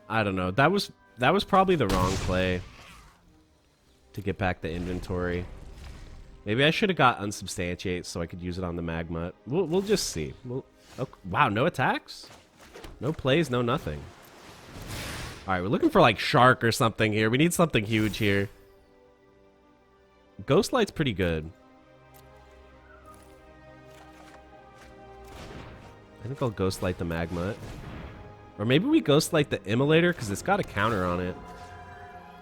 S1: I don't know. That was probably the wrong play to get back the Inventory. Maybe I should have got Unsubstantiate so I could use it on the Magmut. We'll just see. Wow, no attacks? No plays, no nothing. Alright, we're looking for like Shark or something here. We need something huge here. Ghostlight's pretty good. I think I'll Ghostlight the Magmut. Or maybe we Ghostlight the Immolator because it's got a counter on it.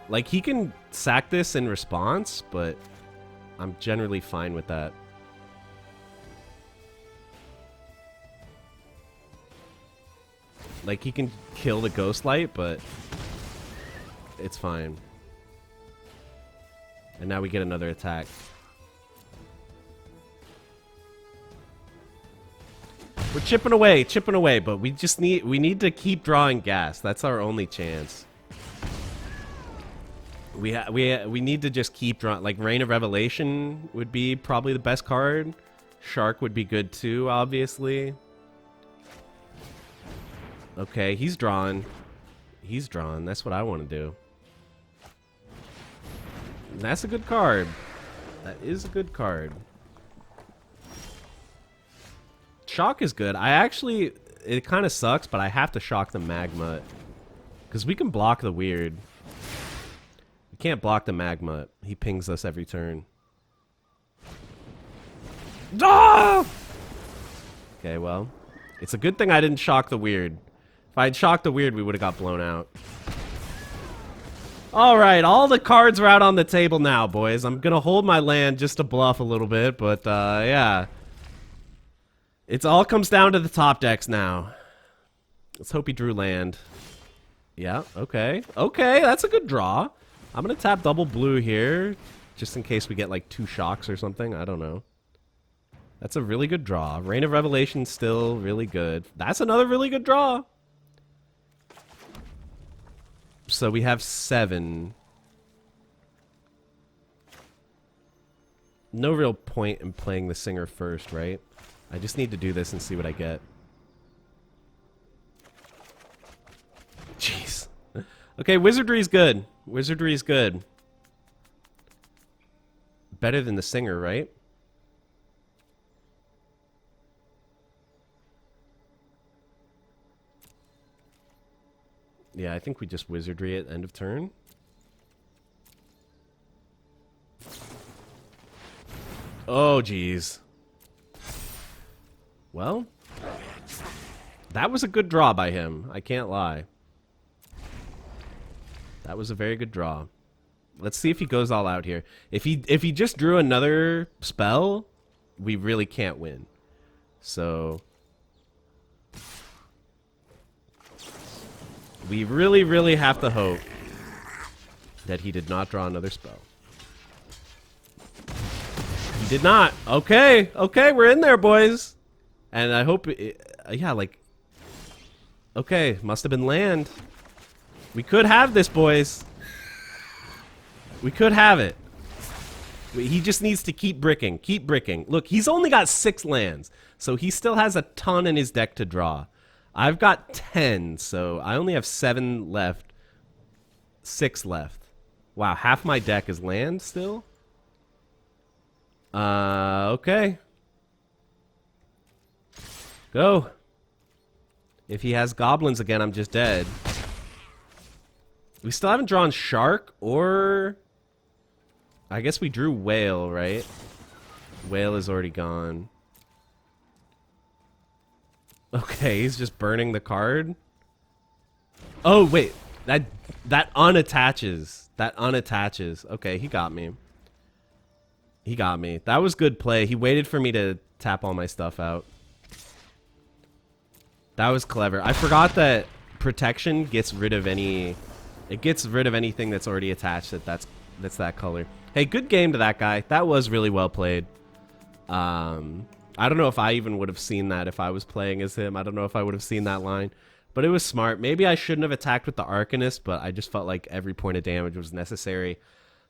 S1: Like, he can sack this in response, but I'm generally fine with that. Like, he can kill the Ghostlight, but it's fine. And now we get another attack. We're chipping away, but we need to keep drawing gas. That's our only chance. We need to just keep drawing. Like, Rain of Revelation would be probably the best card. Shark would be good too, obviously. Okay, he's drawn. He's drawn. That's what I want to do. And that's a good card. That is a good card. Shock is good. It kind of sucks, but I have to shock the Magmut. Because we can block the weird. We can't block the magma. He pings us every turn. Ah! Okay, well, it's a good thing I didn't shock the weird. If I had shocked the weird, we would have got blown out. All right, all the cards are out on the table now, boys. I'm going to hold my land just to bluff a little bit, but yeah. It all comes down to the top decks now. Let's hope he drew land. Yeah, okay. Okay, that's a good draw. I'm going to tap double blue here, just in case we get like 2 shocks or something. I don't know. That's a really good draw. Reign of Revelation still really good. That's another really good draw. So we have 7. No real point in playing the singer first, right? I just need to do this and see what I get. Jeez. Okay, Wizardry's good. Wizardry's good. Better than the singer, right? Yeah, I think we just Wizardry at end of turn. Oh, jeez. Well, that was a good draw by him. I can't lie. That was a very good draw. Let's see if he goes all out here. If he just drew another spell, we really can't win. So we really, really have to hope that he did not draw another spell. He did not. Okay, okay, we're in there, boys. And I hope, yeah, like, okay, must have been land. We could have this, boys. We could have it. He just needs to keep bricking, keep bricking. Look, he's only got 6 lands, so he still has a ton in his deck to draw. I've got 10, so I only have 7 left. 6 left. Wow, half my deck is land still? Okay. Go. If he has goblins again, I'm just dead. We still haven't drawn shark or... I guess we drew whale, right? Whale is already gone. Okay, he's just burning the card. Oh, wait. That unattaches. That unattaches. Okay, he got me. He got me. That was good play. He waited for me to tap all my stuff out. That was clever. I forgot that protection gets rid of any... It gets rid of anything that's already attached that's that color. Hey, good game to that guy. That was really well played. I don't know if I even would have seen that if I was playing as him. I don't know if I would have seen that line. But it was smart. Maybe I shouldn't have attacked with the Arcanist, but I just felt like every point of damage was necessary.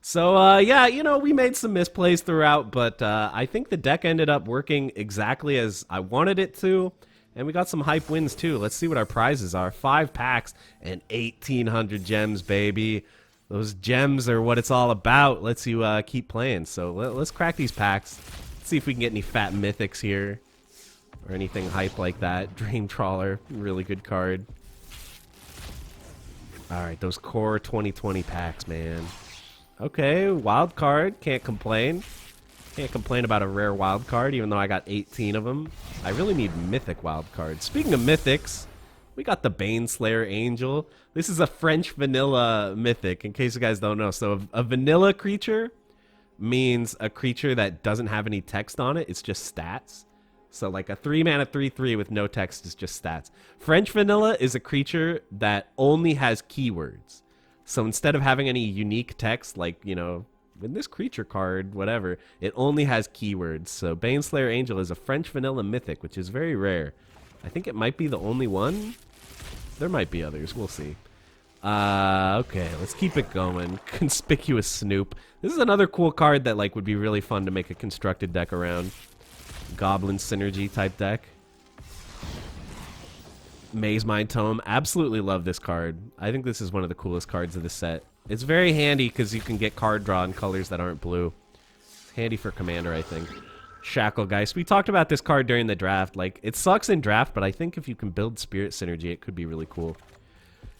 S1: So, yeah, you know, we made some misplays throughout, but I think the deck ended up working exactly as I wanted it to. And we got some hype wins, too. Let's see what our prizes are. 5 packs and 1,800 gems, baby. Those gems are what it's all about. Lets you keep playing. So let's crack these packs. Let's see if we can get any fat mythics here. Or anything hype like that. Dream Trawler, really good card. Alright, those core 2020 packs, man. Okay, wild card. Can't complain. Can't complain about a rare wild card, even though I got 18 of them. I really need mythic wild cards. Speaking of mythics, we got the Baneslayer Angel. This is a French vanilla mythic, in case you guys don't know. So a vanilla creature means a creature that doesn't have any text on it. It's just stats. So like a 3-mana 3/3 with no text is just stats. French vanilla is a creature that only has keywords. So instead of having any unique text, like, you know, in this creature card, whatever, it only has keywords. So Baneslayer Angel is a French vanilla mythic, which is very rare. I think it might be the only one. There might be others. We'll see. Okay, let's keep it going. Conspicuous Snoop. This is another cool card that like would be really fun to make a constructed deck around. Goblin Synergy type deck. Maze Mind Tome. Absolutely love this card. I think this is one of the coolest cards of the set. It's very handy because you can get card draw in colors that aren't blue. It's handy for Commander, I think. Shacklegeist. We talked about this card during the draft. Like, it sucks in draft, but I think if you can build Spirit Synergy, it could be really cool.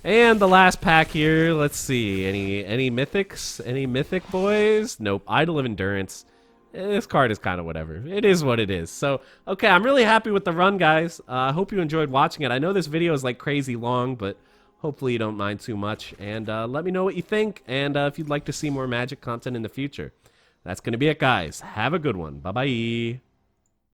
S1: And the last pack here, let's see. Any mythics? Any mythic boys? Nope. Idol of Endurance. This card is kind of whatever. It is what it is. So, okay, I'm really happy with the run, guys. I hope you enjoyed watching it. I know this video is like crazy long, but hopefully you don't mind too much. And let me know what you think, and if you'd like to see more Magic content in the future. That's going to be it, guys. Have a good one. Bye-bye.